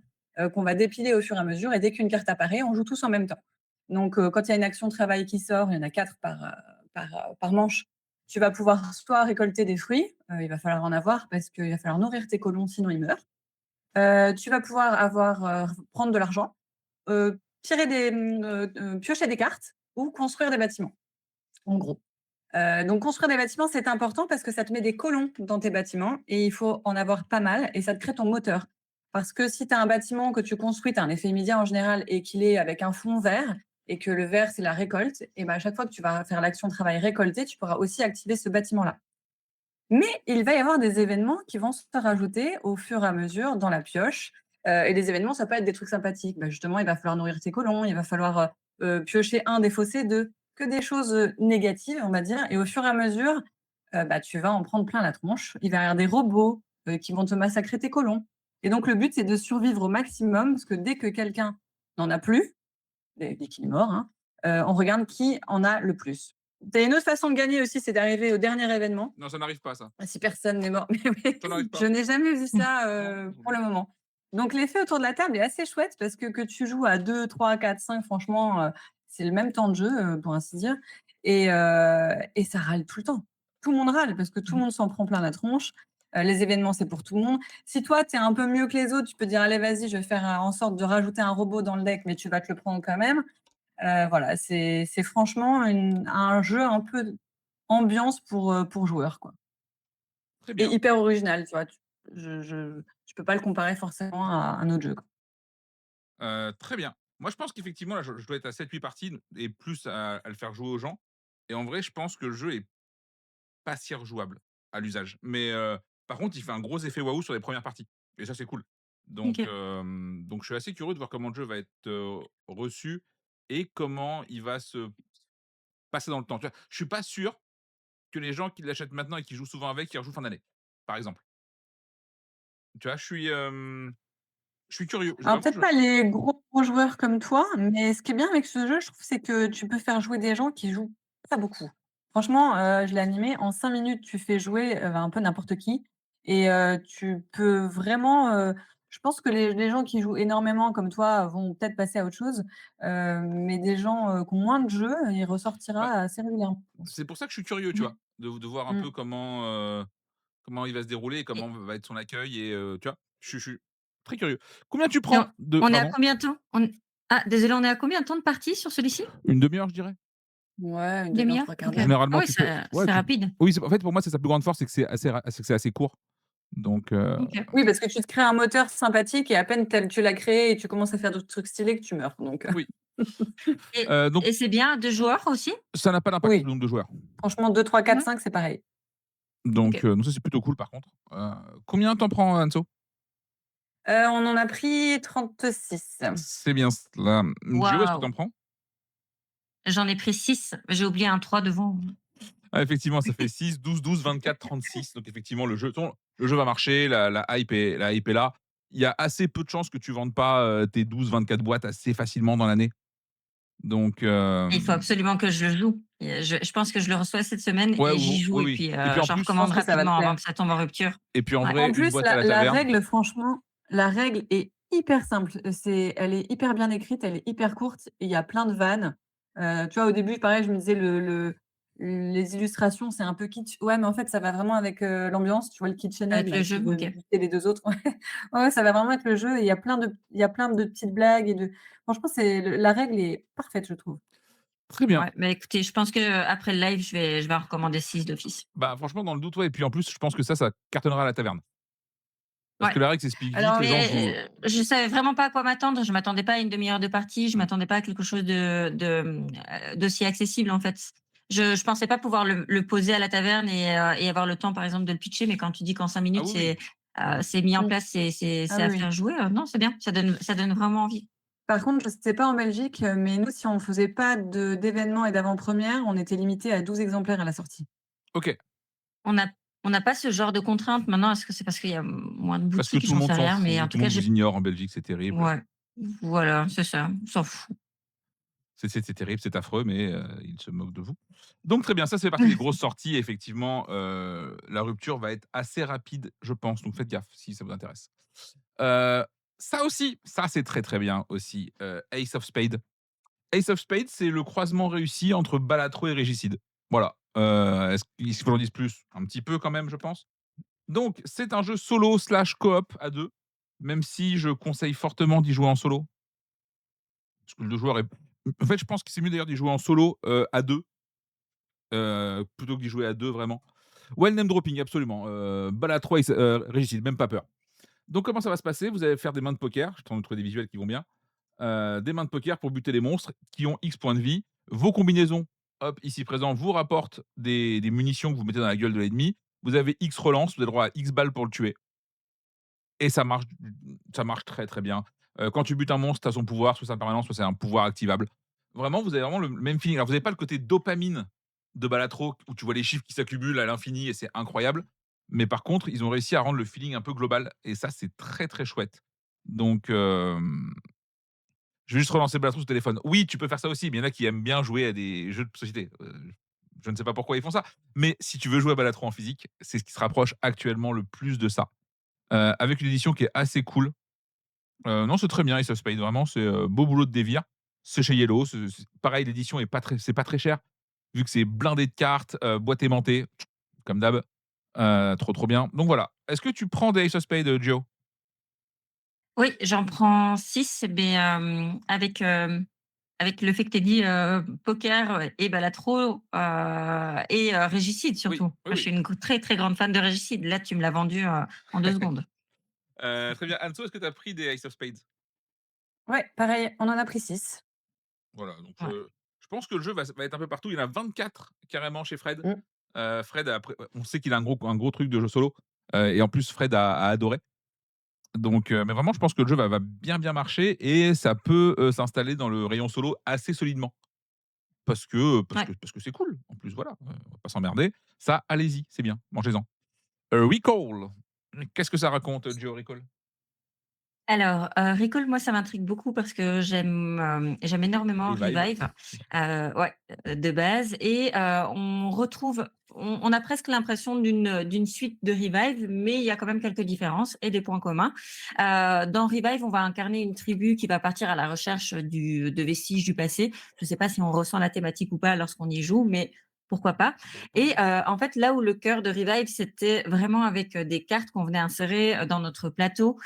qu'on va dépiler au fur et à mesure et dès qu'une carte apparaît, on joue tous en même temps. Donc quand il y a une action travail qui sort, il y en a 4 par manche. Tu vas pouvoir soit récolter des fruits, il va falloir en avoir parce qu'il va falloir nourrir tes colons, sinon ils meurent. Tu vas pouvoir prendre de l'argent, piocher des cartes ou construire des bâtiments, en gros. Donc construire des bâtiments, c'est important parce que ça te met des colons dans tes bâtiments et il faut en avoir pas mal et ça te crée ton moteur. Parce que si tu as un bâtiment que tu construis, tu as un effet immédiat en général et qu'il est avec un fond vert et que le vert, c'est la récolte, et ben à chaque fois que tu vas faire l'action travail récolter, tu pourras aussi activer ce bâtiment-là. Mais il va y avoir des événements qui vont se rajouter au fur et à mesure dans la pioche. Et les événements, ça peut être des trucs sympathiques. Bah, justement, il va falloir nourrir tes colons, il va falloir piocher 1, défausser 2, que des choses, négatives, on va dire et au fur et à mesure, bah, tu vas en prendre plein la tronche. Il va y avoir des robots, qui vont te massacrer tes colons et donc le but, c'est de survivre au maximum parce que dès que quelqu'un n'en a plus, dès qu'il est mort, hein, on regarde qui en a le plus. Tu as une autre façon de gagner aussi, c'est d'arriver au dernier événement. Non, ça n'arrive pas ça. Si personne n'est mort. Mais oui, Ça n'arrive pas. je n'ai jamais vu ça, Non, pour le moment. Donc l'effet autour de la table est assez chouette parce que tu joues à 2, 3, 4, 5, franchement, c'est le même temps de jeu, pour ainsi dire et ça râle tout le temps. Tout le monde râle parce que tout le monde s'en prend plein la tronche. Les événements, c'est pour tout le monde. Si toi, tu es un peu mieux que les autres, tu peux dire: «Allez, vas-y, je vais faire, en sorte de rajouter un robot dans le deck», mais tu vas te le prendre quand même. Voilà, c'est franchement un jeu un peu ambiance pour joueurs, quoi. Très Et bien. hyper original, tu vois? Je peux pas le comparer forcément à un autre jeu, quoi. Très bien. Moi, je pense qu'effectivement, là, je dois être à 7-8 parties et plus à le faire jouer aux gens et en vrai, je pense que le jeu est pas si rejouable à l'usage. Mais par contre, il fait un gros effet waouh sur les premières parties et ça, c'est cool. OK. Donc je suis assez curieux de voir comment le jeu va être, reçu et comment il va se passer dans le temps. Tu vois? Je suis pas sûr que les gens qui l'achètent maintenant et qui jouent souvent avec, ils rejouent fin d'année, par exemple. Tu vois? Je suis curieux. Je Alors vraiment, peut-être pas les gros joueurs comme toi, mais ce qui est bien avec ce jeu, je trouve, c'est que tu peux faire jouer des gens qui jouent pas beaucoup. Franchement, je l'ai animé en 5 minutes, tu fais jouer, un peu n'importe qui et tu peux vraiment, je pense que les gens qui jouent énormément comme toi vont peut-être passer à autre chose, mais des gens, qui ont moins de jeux, il ressortira bah, assez régulièrement, je pense. c'est pour ça que je suis curieux, tu Mmh. vois? De voir un Mmh. peu comment il va se dérouler et Et comment va être son accueil et tu vois? Je suis très curieux. Combien tu et prends de on est à pardon? combien de temps? Désolé, on est à combien de temps de partie sur celui-ci? Une demi heure, je dirais. Ouais, une Une demi-heure, demi-heure? 3/4 OK. d'heure. Ah Généralement, oui, tu peux ouais, c'est rapide. oui, c'est en fait, pour moi, c'est sa plus grande force, c'est que c'est assez court. Donc OK. Oui, parce que tu te crées un moteur sympathique et à peine tu l'as créé et tu commences à faire d'autres trucs stylés que tu meurs, donc oui. Donc Et c'est bien à 2 joueurs aussi? ça n'a pas d'impact sur oui, le nombre de joueurs. franchement 2, 3, 4, Ouais. 5, c'est pareil. Donc OK. ça, c'est plutôt cool par contre. Combien t'en prends, Anso? On en a pris 36. C'est bien cela. Géo, est-ce que Waouh! t'en prends? J'en ai pris 6. J'ai oublié un 3 devant. Ah effectivement, ça fait 6, 12, 12, 24, 36. Donc effectivement, le jeu va marcher, la hype est là. Il y a assez peu de chances que tu vendes pas, tes 12-24 boîtes assez facilement dans l'année. Donc Il faut absolument que je le joue. Et je pense que je le reçois cette semaine ouais, et j'y joue oui, et oui puis, et puis en j'en plus Je recommande pense que ça va te rapidement avant plaire. que ça tombe en rupture. en Ouais. vrai, En une plus, boîte à la la taverne. règle, franchement, la règle est hyper simple. Elle est hyper bien écrite, elle est hyper courte et il y a plein de vannes. Tu vois, au début, pareil, je me disais les illustrations, c'est un peu kitsch. Ouais, mais en fait, ça va vraiment avec, l'ambiance. Tu vois le kitchenette Avec là le qui jeu, veut OK. buter les 2 autres. Ouais, ouais, ça va vraiment avec le jeu et il y a plein de petites blagues et de franchement, la règle est parfaite, je trouve. Très bien. Ouais, bah, écoutez, je pense qu'après le live, je vais en recommander 6 d'office. Bah, franchement, dans le doute, ouais et puis en plus, je pense que ça cartonnera à la taverne. Parce Ouais. que la règle s'explique vite, Alors les gens jouent Je savais vraiment pas à quoi m'attendre. Je m'attendais pas à une demi-heure de partie. Je mmh. m'attendais pas à quelque chose d'aussi accessible, en fait. Je pensais pas pouvoir le poser à la taverne et avoir le temps, par exemple, de le pitcher, mais quand tu dis qu'en 5 Ah minutes, oui, oui. c'est mis en mmh, place, ah c'est oui, à oui. faire jouer, non, c'est bien. Ça donne vraiment envie. Par contre, je sais pas en Belgique, mais nous, si on faisait pas d'événements et d'avant-première, on était limité à 12 exemplaires à la sortie. OK. On n'a on n'a pas ce genre de contrainte. Maintenant, est-ce que c'est parce qu'il y a moins de Parce que boutiques? tout le J'en monde sais s'en rien, mais en fout, tout tout le cas, monde vous j'ai ignore en Belgique, c'est terrible. ouais, voilà, c'est ça. On s'en fout. C'est terrible, c'est affreux, mais ils se moquent de vous. Donc très bien, ça fait partie des grosses sorties et effectivement, la rupture va être assez rapide, je pense, donc faites gaffe si ça vous intéresse. Heu, Ça aussi, ça c'est très, très bien aussi, Ace of Spades. Ace of Spades, c'est le croisement réussi entre Balatro et Régicide. Voilà, est-ce qu'il faut que j'en dise plus? Un petit peu quand même, je pense. Donc c'est un jeu solo/coop à 2, même si je conseille fortement d'y jouer en solo. Parce que le 2 joueurs est en fait, je pense que c'est mieux d'ailleurs d'y jouer en solo, à 2, plutôt que d'y jouer à 2 vraiment. Ouais, le name dropping absolument, Balatro et Régicide, même pas peur. Donc comment ça va se passer? Vous allez faire des mains de poker, je suis en train de trouver des visuels qui vont bien. Des mains de poker pour buter les monstres qui ont X points de vie. Vos combinaisons, hop, ici présent, vous rapportent des munitions que vous mettez dans la gueule de l'ennemi. Vous avez X relances, vous avez droit à X balles pour le tuer et ça marche très, très bien. Quand tu butes un monstre, tu as son pouvoir, soit sa permanence, soit c'est un pouvoir activable. vraiment, vous avez vraiment le même feeling. Alors vous avez pas le côté dopamine de Balatro où tu vois les chiffres qui s'accumulent à l'infini et c'est incroyable. Mais par contre, ils ont réussi à rendre le feeling un peu global et ça, c'est très, très chouette. Donc je vais juste relancer Balatro sur le téléphone. Oui, tu peux faire ça aussi, mais il y en a qui aiment bien jouer à des jeux de société. Je ne sais pas pourquoi ils font ça, mais si tu veux jouer à Balatro en physique, c'est ce qui se rapproche actuellement le plus de ça. Avec une édition qui est assez cool. Non, c'est très bien Ace of Spades, vraiment, c'est, beau boulot de dévire. C'est chez Yellow, c'est pareil, l'édition est pas très c'est pas très cher, vu que c'est blindé de cartes, boîte aimantée, comme d'hab. Trop, trop bien. Donc voilà. Est-ce que tu prends des Ace of Spades, Gio? Oui, j'en prends 6, mais avec le fait que tu aies dit, poker et Balatro, et Régicide Oui, surtout. Moi, oui, je suis oui. une très, très grande fan de Régicide. Là, tu me l'as vendu, en 2 secondes. Très bien. Anso, est-ce que tu as pris des Ace of Spades? Ouais, pareil, on en a pris 6. Voilà, donc Ouais. je pense que le jeu va être un peu partout. Il y en a 24 carrément chez Fred. Mmh. Fred après on sait qu'il a un gros truc de jeu solo, et en plus Fred a adoré. Donc mais vraiment je pense que le jeu va bien, bien marcher et ça peut, s'installer dans le rayon solo assez solidement. Ouais. Parce que c'est cool. En plus voilà, on va pas s'emmerder. Ça, allez-y, c'est bien, mangez-en. Recall, qu'est-ce que ça raconte, Geo Recall? Alors, Recall, moi, ça m'intrigue beaucoup parce que j'aime énormément Revive? Revive, ouais, de base et on a presque l'impression d'une suite de Revive, mais il y a quand même quelques différences et des points communs. Dans Revive, on va incarner une tribu qui va partir à la recherche de vestiges du passé. Je ne sais pas si on ressent la thématique ou pas lorsqu'on y joue, mais pourquoi pas? Et en fait, là où le cœur de Revive, c'était vraiment avec, des cartes qu'on venait insérer, dans notre plateau,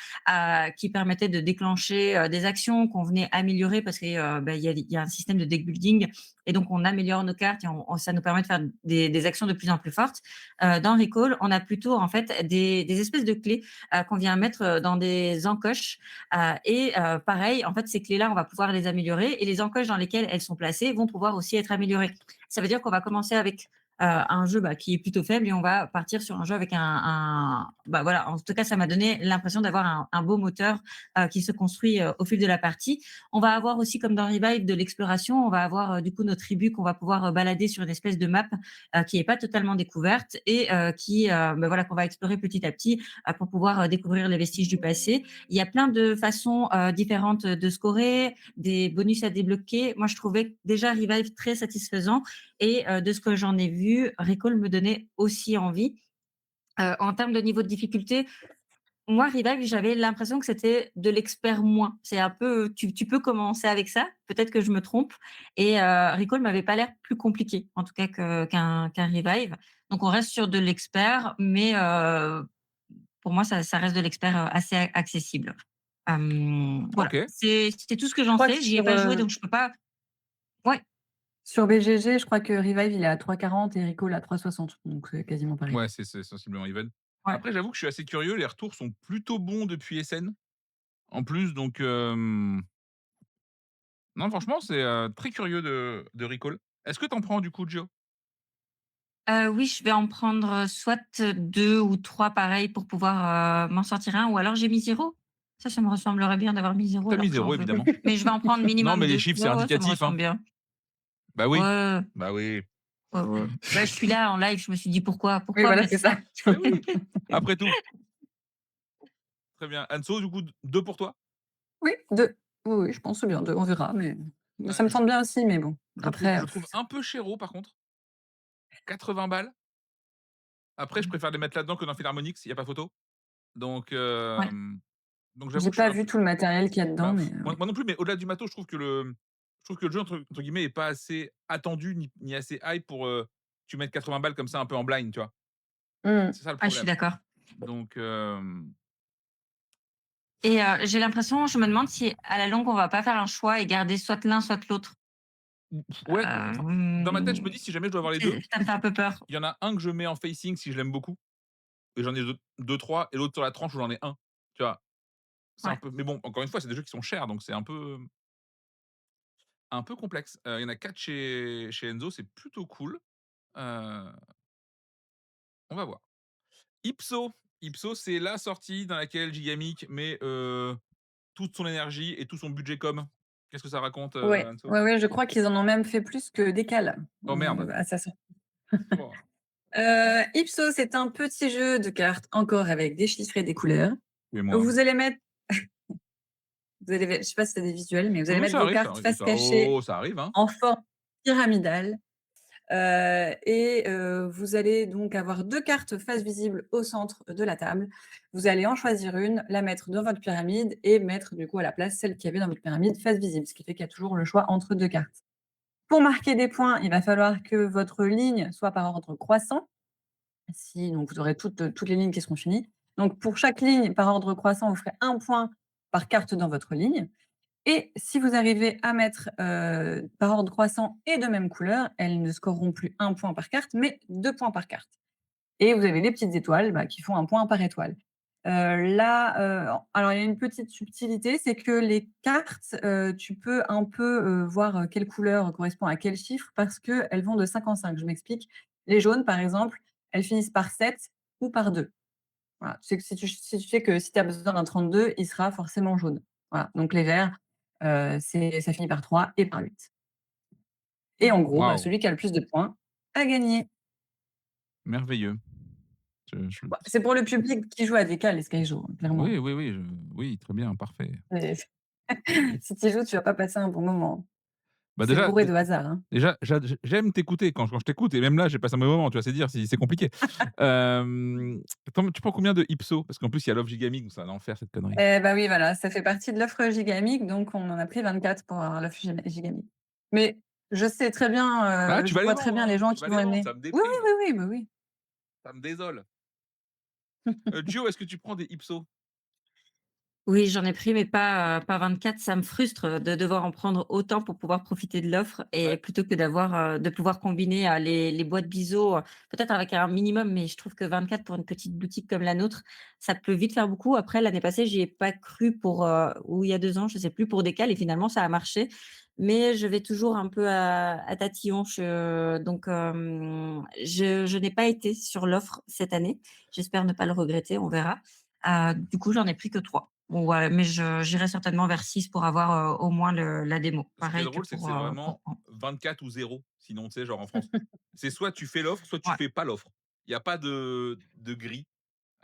qui permettait de déclencher des actions qu'on venait améliorer parce que bah, il y a un système de deck building et donc on améliore nos cartes et ça nous permet de faire des actions de plus en plus fortes. Dans Recall, on a plutôt en fait des espèces de clés qu'on vient mettre dans des encoches et pareil, en fait, ces clés-là, on va pouvoir les améliorer et les encoches dans lesquelles elles sont placées vont pouvoir aussi être améliorées. Ça veut dire qu'on va commencer avec un jeu bah, qui est plutôt faible et on va partir sur un jeu avec bah, voilà, en tout cas, ça m'a donné l'impression d'avoir un beau moteur qui se construit au fil de la partie. On va avoir aussi, comme dans Revive, de l'exploration. On va avoir du coup nos tribus qu'on va pouvoir balader sur une espèce de map qui n'est pas totalement découverte et bah, voilà, qu'on va explorer petit à petit pour pouvoir découvrir les vestiges du passé. Il y a plein de façons différentes de scorer, des bonus à débloquer. Moi, je trouvais déjà Revive très satisfaisant et de ce que j'en ai vu, Recall me donnait aussi envie. En termes de niveau de difficulté, moi, Revive, j'avais l'impression que c'était de l'expert moins. C'est un peu, tu peux commencer avec ça, peut-être que je me trompe. Et Recall m'avait pas l'air plus compliqué, en tout cas qu'un Revive. Donc on reste sur de l'expert, mais pour moi, ça reste de l'expert assez accessible. Voilà, OK. c'est tout ce que Je j'en crois que sais. J'y ai pas joué, donc je peux pas. Ouais, sur BGG, je crois que Revive, il est à 3,40 et Recall à 3,60, donc c'est quasiment pareil. Ouais, c'est sensiblement even. Ouais. Après, j'avoue que je suis assez curieux, les retours sont plutôt bons depuis Essen, en plus, donc non, franchement, c'est, très curieux de Recall. Est-ce que tu en prends du coup, Gio? Oui, je vais en prendre, soit 2 ou 3 pareils pour pouvoir, m'en sortir un ou alors j'ai mis 0. Ça me ressemblerait bien d'avoir mis 0 Tu as alors mis que j'en 0 veux. évidemment. Mais je vais en prendre Non, minimum mais les 2. chiffres, c'est Ouais, ouais, ça me indicatif, hein. ressemble bien. Bah oui, Ouais, bah oui. ouais, ouais. Bah, je suis là en live, je me suis dit: Oui, pourquoi voilà, mettre c'est ça. ça?» Mais oui, après tout. Très bien. Anso, du coup, 2 pour toi? Oui, 2. Oui, oui, je pense bien 2, on verra, mais ça me Je tente bien aussi, mais bon, après, je trouve un peu chéro par contre, 80 balles. Après, je mmh, préfère les mettre là-dedans que dans Philharmonix, il y a pas photo. Donc Ouais, j'avoue j'ai que je suis pas un vu peu tout le matériel qu'il y a dedans, bah, mais moi oui. moi non plus, mais au-delà du matos, je trouve que le jeu entre guillemets est pas assez attendu ni assez hype pour, tu mettes 80 balles comme ça un peu en blind, tu vois? Mmh. C'est ça le ah, je suis problème. d'accord Donc et j'ai l'impression je me demande si à la longue on va pas faire un choix et garder soit l'un soit l'autre. ouais, enfin, dans ma tête, je me dis si jamais je dois avoir les 2, Ça me fait un peu peur. il y en a un que je mets en facing si je l'aime beaucoup et j'en ai deux-trois et l'autre sur la tranche où j'en ai un, tu vois? C'est un Ouais. peu mais bon, encore une fois, c'est des jeux qui sont chers donc c'est un peu complexe. Il y en a 4 chez Enzo, c'est plutôt cool. Heu, on va voir. Ipso, Ipso, c'est la sortie dans laquelle Gigamic met, toute son énergie et tout son budget com. Qu'est-ce que ça raconte, Ouais, Anso? ouais, ouais, je crois qu'ils en ont même fait plus que Décales, Oh merde! à sa sortie. Oh. Ipsos, c'est un petit jeu de cartes, encore avec des chiffres et des couleurs. Tuez-moi. Vous allez mettre je sais pas si tu as des visuels, mais vous allez Oui, mettre ça vos arrive, ça cartes arrive, face ça cachée ça arrive, hein. en forme pyramidale. Et vous allez donc avoir 2 cartes face visible au centre de la table. Vous allez en choisir une, la mettre dans votre pyramide et mettre du coup à la place celle qu'il y avait dans votre pyramide face visible, ce qui fait qu'il y a toujours le choix entre 2 cartes. Pour marquer des points, il va falloir que votre ligne soit par ordre croissant. Si donc vous aurez toutes les lignes qui seront finies. Donc pour chaque ligne par ordre croissant, vous ferez 1 point par carte dans votre ligne. Et si vous arrivez à mettre, par ordre croissant et de même couleur, elles ne scoreront plus 1 point par carte, mais 2 points par carte. Et vous avez les petites étoiles, bah, qui font 1 point par étoile. Alors il y a une petite subtilité, c'est que les cartes, tu peux un peu, voir, quelle couleur correspond à quel chiffre parce qu'elles vont de 5 en 5. Je m'explique. Les jaunes, par exemple, elles finissent par 7 ou par 2. Voilà, tu sais que si tu sais que si tu as besoin d'un 32, il sera forcément jaune. Voilà, donc les verts, ça finit par 3 et par 8. Et en gros, bah, Waouh! celui qui a le plus de points a gagné. Merveilleux. Je Bah, c'est pour le public qui joue à DK, les Skyjo, clairement. oui, oui, oui, oui, très bien, parfait. Mais si tu y joues, tu vas pas passer un bon moment. Bah, C'est déjà bourré de hasard, hein. déjà j'aime t'écouter quand je t'écoute et même là, j'ai passé un mauvais moment, tu vois? C'est dire si c'est compliqué. Attends, tu prends combien de Ipso? Parce qu'en plus, il y a l'offre Gigamic, donc c'est un enfer cette connerie. Bah, oui, voilà, ça fait partie de l'offre Gigamic, donc on en a pris 24 pour avoir l'offre Gigamic. Mais je sais très Ah, bien, tu je vas les vois très vendre, bien hein? les gens Tu qui vas vont les vendre, aimer. ça me Oui, oui, déprime, oui, oui, bah, oui. ça me désole. Gio, est-ce que tu prends des Ipso? Oui, j'en ai pris, mais pas 24. Ça me frustre de devoir en prendre autant pour pouvoir profiter de l'offre et Ouais. plutôt que de pouvoir combiner, les boîtes Biseau, peut-être avec un minimum, mais je trouve que 24 pour une petite boutique comme la nôtre, ça peut vite faire beaucoup. Après, l'année passée, j'y ai pas cru ou il y a 2 ans, je sais plus, pour des cales et finalement ça a marché. Mais je vais toujours un peu à tatillon. Je n'ai pas été sur l'offre cette année. J'espère ne pas le regretter, on verra. Du coup, j'en ai pris que 3. Ouais, mais j'irai certainement vers 6 pour avoir, au moins la démo. Ce qui est Pareil que drôle, c'est que c'est pour vraiment 24 ou 0. Sinon, tu sais, genre en France. C'est soit tu fais l'offre, soit tu ouais. fais pas l'offre. Il y a pas de gris.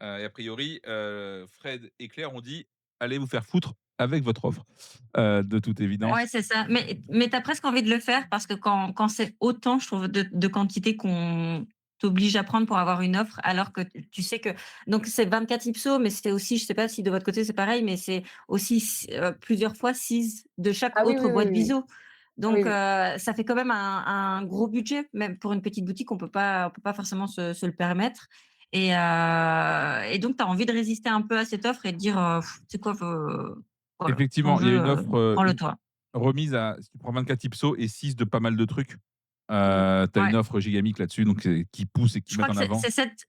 Et a priori, Fred et Claire ont dit: «Allez vous faire foutre avec votre offre», de toute Ouais, évidence. c'est ça. Mais tu as presque envie de le faire parce que quand c'est autant, je trouve, de quantité qu'on t'oblige à prendre pour avoir une offre, alors que tu sais que donc c'est 24 ipsos, mais c'est aussi, je sais pas si de votre côté c'est pareil, mais c'est aussi plusieurs fois 6 de chaque Ah oui, oui, autre oui, boîte oui. Biseau. Ah oui, Donc oui. ça fait quand même un gros budget, même pour une petite boutique, on peut pas forcément se le permettre et donc tu as envie de résister un peu à cette offre et de dire, «Tu sais quoi? Voilà, ton Effectivement, il y a jeu, une offre, prends-le une toi». remise à si tu prends 24 ipsos et 6 de pas mal de trucs, tu as une Ouais. offre Gigamic là-dessus, donc qui pousse et qui Je crois mettent que en avant. c'est 7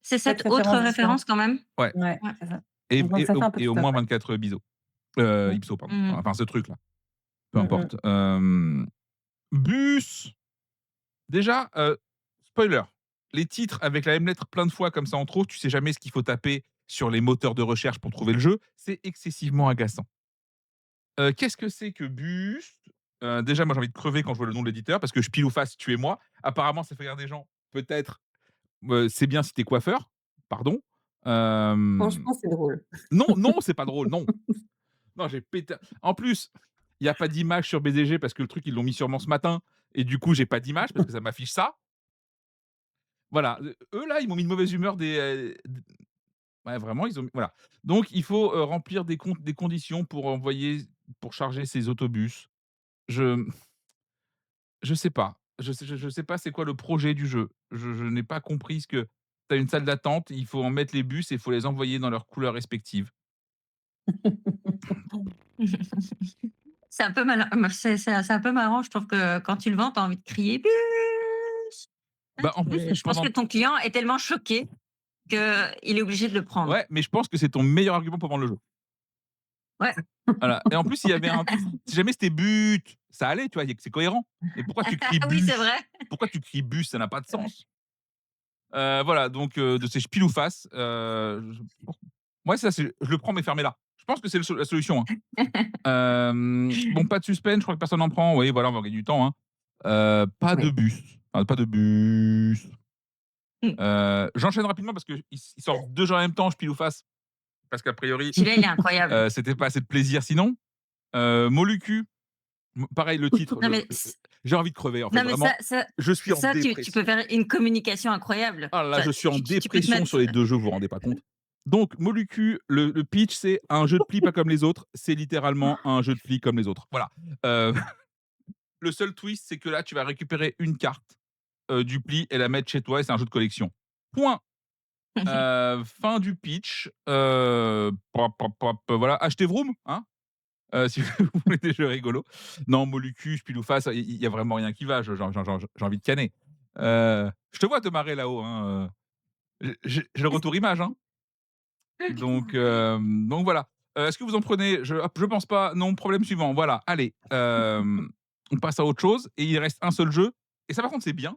cette autre références différentes. référence quand même? Ouais, Ouais, Ouais. c'est ça. et Donc ça fait un peu et au tout up, moins ouais. 24 biseaux, Mmh. ipsos pardon. Mmh. Enfin ce truc-là, peu Mmh mh. importe. Bus! Déjà, spoiler, les titres avec la même lettre plein de fois comme ça en trop, tu sais jamais ce qu'il faut taper sur les moteurs de recherche pour trouver le jeu, c'est excessivement agaçant. Qu'est-ce que c'est que Bus? Déjà moi j'ai envie de crever quand je vois le nom de l'éditeur parce que je pile ou face, tuez-moi. Apparemment ça fait rire des gens, peut-être, c'est bien si tu es coiffeur, pardon. Hem, Franchement, c'est drôle. non, non, c'est pas drôle, non. Non, j'ai pété en plus, il y a pas d'image sur BDG parce que le truc ils l'ont mis sûrement ce matin et du coup j'ai pas d'image parce que ça m'affiche ça. Voilà, eux là, ils m'ont mis de mauvaise humeur ouais, vraiment, ils ont voilà. Donc il faut, remplir des conditions pour pour charger ces autobus. Je je sais pas. Je sais pas c'est quoi le projet du jeu. Je n'ai pas compris ce que tu as une salle d'attente, il faut en mettre les bus et il faut les envoyer dans leurs couleurs respectives. C'est un peu malin c'est un peu marrant, je trouve que quand tu le vends, tu as envie de crier: «Bus!» Bah, en plus, Je pense que ton client est tellement choqué qu'il est obligé de le prendre. ouais, mais je pense que c'est ton meilleur argument pour vendre le jeu. Ouais. Voilà et en plus, il y avait un si jamais c'était but, ça allait, tu vois? C'est cohérent. Mais pourquoi tu cries Oui, c'est bus? vrai. Pourquoi tu cries bus? Ça n'a pas de sens. Voilà, donc de ces pile ou face, je moi ça c'est je le prends mais fermez-la. Je pense que c'est la solution, hein. Bon, pas de suspense, je crois que personne n'en prend. Oui, voilà, on va gagner du temps, hein. Pas de Oui. bus. Pas de bus. Mmh. J'enchaîne rapidement parce qu'ils sortent 2 jeux en même temps, je pile ou face, parce qu'a priori, Celui-là, il est incroyable. c'était pas assez de plaisir sinon. Moluccu, pareil le titre, Non mais ç j'ai envie de crever en fait, non mais vraiment, je suis en tu peux dépression. faire une communication incroyable. Ah là là, Enfin, je suis en tu peux te dépression mettre sur les 2 jeux, vous vous rendez pas compte. Donc Moluccu, le pitch, c'est un jeu de pli pas comme les autres, c'est littéralement un jeu de pli comme les autres. Voilà. Heu, le seul twist, c'est que là, tu vas récupérer une carte, du pli et la mettre chez toi et c'est un jeu de collection. Point. Fin du pitch, pop, pop, pop, voilà, achetez Vroom, hein, si vous voulez des jeux rigolos. Non, Moluccu, pile ou face, il y a vraiment rien qui va, j'ai envie de canner. Je te vois te marrer là-haut, hein, j'ai le retour image, hein. Donc voilà. Est-ce que vous en prenez? Je pense pas. Non, problème suivant. Voilà, allez, on passe à autre chose et il reste un seul jeu et ça par contre c'est bien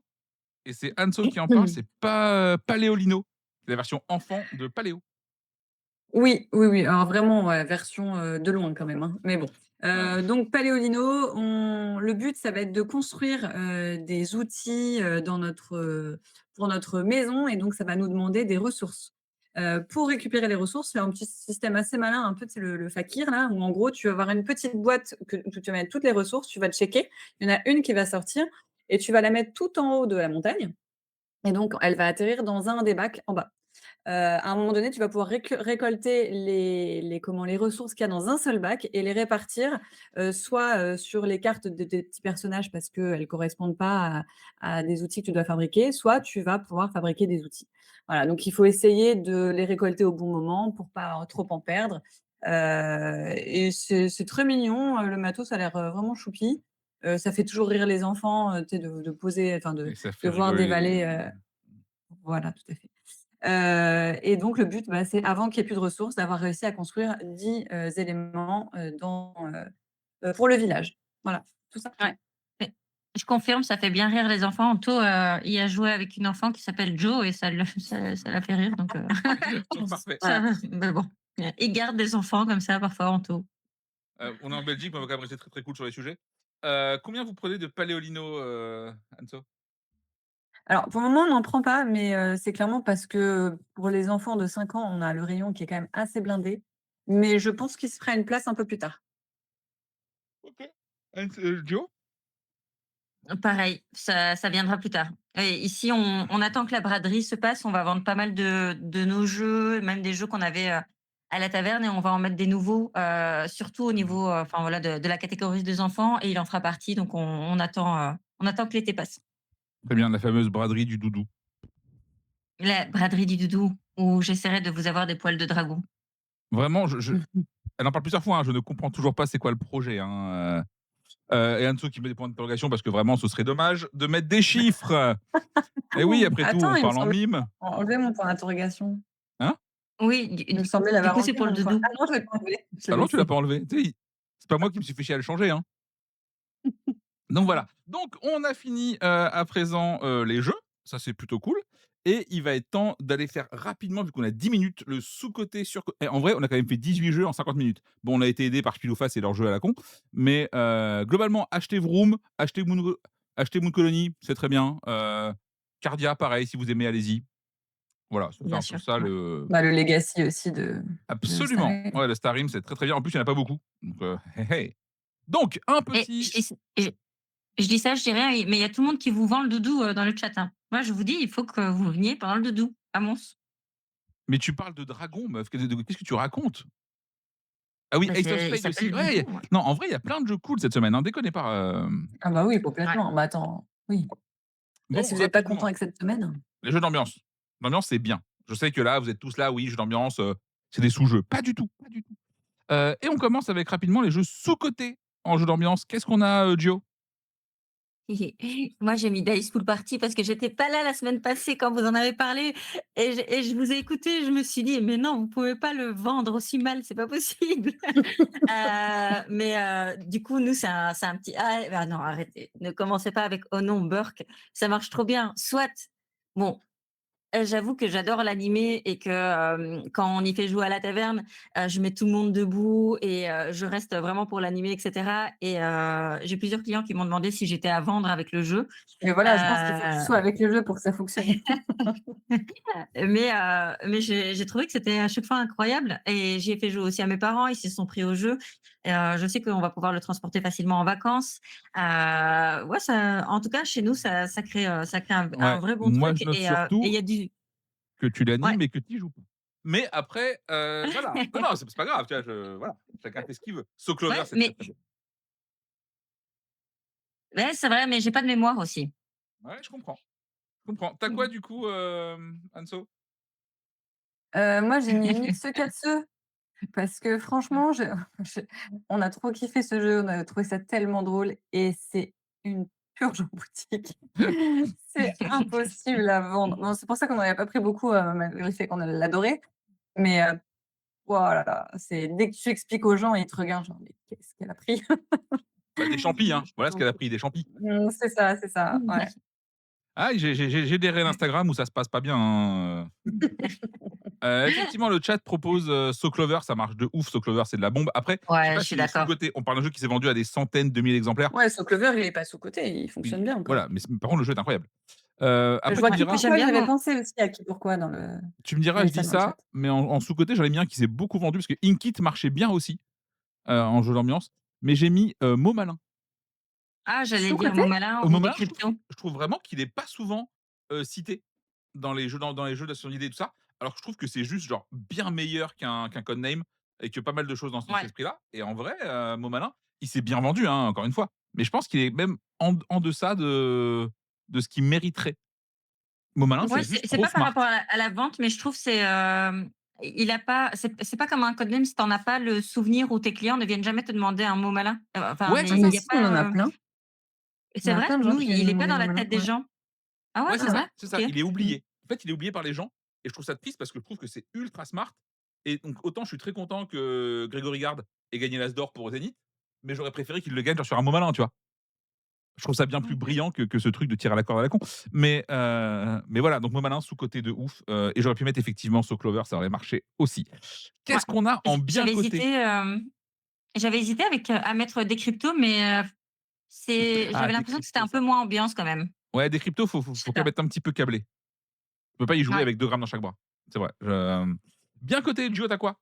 et c'est Anso qui en parle, c'est pas, Paléolino. C'est la version enfant de Paléo. Oui, oui, oui, alors vraiment, ouais, version, de loin quand même, hein, mais bon. Ouais. Donc Paléolino, le but, ça va être de construire, des outils, pour notre maison et donc ça va nous demander des ressources. Pour récupérer les ressources, c'est un petit système assez malin, un peu, tu sais, le Fakir là, où en gros, tu vas avoir une petite boîte où tu vas mettre toutes les ressources, tu vas checker, il y en a une qui va sortir et tu vas la mettre tout en haut de la montagne et donc elle va atterrir dans un des bacs en bas. À un moment donné, tu vas pouvoir récolter les ressources qu'il y a dans un seul bac et les répartir, soit, sur les cartes de tes petits personnages parce qu'elles correspondent pas à des outils que tu dois fabriquer, soit tu vas pouvoir fabriquer des outils. Voilà, donc il faut essayer de les récolter au bon moment pour pas trop en perdre, et c'est très mignon, le matos a l'air, vraiment choupi. Ça fait toujours rire les enfants, tu sais, de poser enfin Et ça de fait voir rigoler dévaler, les voilà, tout à fait. Et donc le but, bah, c'est avant qu'il y ait plus de ressources, d'avoir réussi à construire 10 éléments, pour le village. Voilà, tout ça. Ouais. Mais je confirme, ça fait bien rire les enfants. Anto, il a joué avec une enfant qui s'appelle Jo et ça l'a fait rire donc donc parfait. ça Voilà. mais bon, il garde des enfants comme ça parfois, Anto. On est en Belgique, mais on va quand même rester très, très cool sur les sujets. Combien vous prenez de Paléolino, Anso? Alors pour le moment, on n'en prend pas, mais c'est clairement parce que pour les enfants de 5 ans, on a le rayon qui est quand même assez blindé. Mais je pense qu'il se fera une place un peu plus tard. OK. Gio? Pareil, ça viendra plus tard. Et ici, on attend que la braderie se passe. On va vendre pas mal de nos jeux, même des jeux qu'on avait, à la taverne et on va en mettre des nouveaux, surtout au niveau, enfin voilà, de la catégorie des enfants et il en fera partie donc on attend que l'été passe. Très bien, la fameuse braderie du doudou. La braderie du doudou où j'essaierai de vous avoir des poils de dragon. Vraiment, elle en parle plusieurs fois, hein, je ne comprends toujours pas c'est quoi le projet, hein, et Anso qui met des points d'interrogation parce que vraiment ce serait dommage de mettre des chiffres. Et oui, après tout, Attends, on il me parle en semblait mime. enlevé mon point d'interrogation. Hein? Oui, Il me semblait l'avoir coup, c'est enlevé pour le mon point. doudou. Ah non, je l'ai pas enlevé, je Ah l'ai non, tu l'as laissé. pas enlevé. Tu sais, c'est pas moi qui me suis fait chier à le changer, hein. Donc voilà. Donc on a fini, à présent, les jeux, ça c'est plutôt cool et il va être temps d'aller faire rapidement, vu qu'on a 10 minutes, le sous-coté sur et en vrai, on a quand même fait 18 jeux en 50 minutes. Bon, on a été aidé par Pile ou Face et leurs jeux à la con, mais globalement, achetez Vroom, achetez Moon Colony, c'est très bien, Cardia, pareil, si vous aimez, allez-y. Voilà, c'est Bien un peu sûr, ça ouais. le Bah, le legacy aussi de Star absolument. Ouais, le Starim, c'est très, très bien. En plus, il y en a pas beaucoup, donc hé, hé. Donc un Et petit je dis ça, je dis rien, mais il y a tout le monde qui vous vend le doudou, dans le chat, hein. Moi, je vous dis, il faut que vous veniez pendant le doudou, à Mons. mais tu parles de dragon, meuf, qu'est-ce que tu racontes? Ah oui, Bah, Ace of c'est il Spades aussi. s'appelle Ouais, doudou, ouais. non, en vrai, il y a plein de jeux cool cette semaine, hein, déconnez pas, Ah bah oui, Ouais. complètement. Bah, attends, oui. Là, Bon, si vous êtes pas content rapidement, avec cette semaine. les jeux d'ambiance. L'ambiance, c'est bien. Je sais que là, vous êtes tous là, oui, jeux d'ambiance, c'est des sous-jeux. Pas du tout, pas du tout. Et on commence avec rapidement les jeux sous-cotés en jeux d'ambiance. Qu'est-ce qu'on a, Gio? Moi, j'ai mis Dice Pool Party parce que j'étais pas là la semaine passée quand vous en avez parlé et je vous ai écouté, je me suis dit: «Mais non, vous pouvez pas le vendre aussi mal, c'est pas possible». Du coup, nous, c'est un petit ah non, arrêtez, ne commencez pas avec «Oh non, Burk», ça marche trop bien. Soit, bon, J'avoue que j'adore l'animé et que, quand on y fait jouer à la taverne, je mets tout le monde debout et je reste vraiment pour l'animé et cetera et j'ai plusieurs clients qui m'ont demandé si j'étais à vendre avec le jeu. Mais voilà, je pense qu'il faut que tu sois Heu, avec le jeu pour que ça fonctionne. mais j'ai trouvé que c'était à chaque fois incroyable et j'y ai fait jouer aussi à mes parents, ils se sont pris au jeu et je sais qu'on va pouvoir le transporter facilement en vacances. Ouais, ça en tout cas chez nous ça crée un Ouais, vrai bon moi truc je note et il surtout y a du que tu ouais. l'animes et que tu y joues pas. Mais après, voilà. Non, non, c'est pas grave, tu vois? Voilà, chacun fait ce qu'il veut. So Clover, Ouais, c'est très, mais très bien. ouais, c'est vrai, mais j'ai pas de mémoire aussi. Ouais, je comprends, je comprends. Tu quoi Mmh. du coup, Anso? Moi, j'ai mis Mitsu parce que franchement, je on a trop kiffé ce jeu, on a trouvé ça tellement drôle et c'est une purge en boutique. C'est impossible à vendre. Bon, c'est pour ça qu'on n'en avait pas pris beaucoup, malgré le fait qu'on l'adorait, mais oh là là, c'est dès que tu expliques aux gens, ils te regardent genre: «Mais qu'est-ce qu'elle a pris?» Bah, des champis, hein, voilà ce Donc qu'elle a pris, des champis. c'est ça, ouais. Ah, j'ai des réels Instagram où ça se passe pas bien, hein. Effectivement, le chat propose, So Clover, ça marche de ouf, So Clover, c'est de la bombe. Après, je sais Ouais, pas je suis s'il est d'accord. sous-coté. On parle d'un jeu qui s'est vendu à des centaines de mille exemplaires. Ouais, ce Clover, il est pas sous-coté, il fonctionne Oui, bien encore. voilà, mais par contre, le jeu est incroyable. Je Après vois tu me qui diras J'aime pourquoi, bien j'avais mon pensé aussi à qui pourquoi dans je les dis fans dans le ça, chat. mais en sous-coté, j'en ai mis un qui s'est beaucoup vendu parce que Inkit marchait bien aussi, en jeu d'ambiance, mais j'ai mis, Mot Malin. ah, j'allais dire Sous-coté? Momalin ou Mot des Malin, cryptos. je trouve vraiment qu'il est pas souvent, cité dans les jeux d'assurance d'idées et tout ça, alors que je trouve que c'est juste genre bien meilleur qu'un Codename et que pas mal de choses dans cet Ouais. esprit-là et en vrai, Mot Malin, il s'est bien vendu, hein, encore une fois, mais je pense qu'il est même en deçà de ce qu'il mériterait. Mot Malin, Ouais, c'est juste c'est trop pas par smart. rapport à la vente, mais je trouve c'est, il a pas c'est pas comme un codename si tu en as pas le souvenir ou tes clients ne viennent jamais te demander un mot malin. Enfin, Ouais, c'est mais Ah il mais ça. y a si, on en a pas, plein. On c'est a vrai? plein de gens Nous, qui viennent il nous est pas demander dans mon la malin, tête des ouais. gens. Ah ouais, Ouais, c'est Ah, vrai? c'est ça, OK. il est mmh. oublié. En fait, il est oublié par les gens et je trouve ça triste parce que je trouve que c'est ultra smart et donc autant je suis très content que Grégory Gard ait gagné l'As d'or pour Zénith, mais j'aurais préféré qu'il le gagne genre sur un Mot Malin, tu vois? Je trouve ça bien plus Mmh. brillant que ce truc de tir à la corde à la con. Mais voilà, donc Mot Malin sous-coté de ouf, et j'aurais pu mettre effectivement So Clover, ça aurait marché aussi. Ouais. Qu'est-ce qu'on a en bien coté? J'avais hésité avec, à mettre des cryptos, mais Ah, j'avais des l'impression que c'était cryptos, un peu ça. moins ambiance quand même. Ouais, des cryptos, Je faut sais quand même pas. être un petit peu câblé. Tu peux pas y jouer Ouais. avec 2 grammes dans chaque bras. C'est vrai. Bien coté, Gio, tu quoi?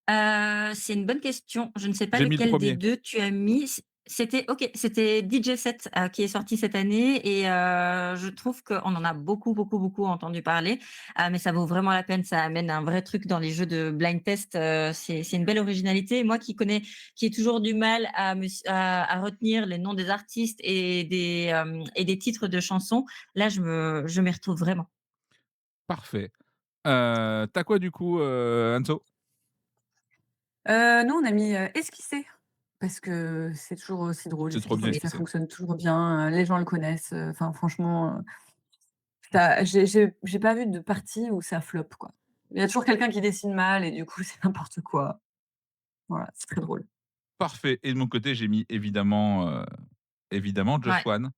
C'est une bonne question. Je ne sais pas J'ai mis le lequel des premier. 2 tu as mis. C'était OK, c'était DJ Set, qui est sorti cette année et je trouve qu'on en a beaucoup, beaucoup, beaucoup entendu parler, mais ça vaut vraiment la peine. Ça amène un vrai truc dans les jeux de blind test, c'est une belle originalité. Moi qui ai toujours du mal à retenir les noms des artistes et des titres de chansons, là je m'y retrouve vraiment. Parfait. Tu quoi du coup, Anso? Nous, on a mis, Esquisser parce que c'est toujours aussi drôle, C'est trop bien Esquisser, ça esquissé. fonctionne toujours bien, les gens le connaissent, enfin franchement, j'ai pas vu de partie où ça flop, quoi. Il y a toujours quelqu'un qui dessine mal et du coup, c'est n'importe quoi. Voilà, c'est très drôle. Parfait et de mon côté, j'ai mis évidemment Just Ouais. One.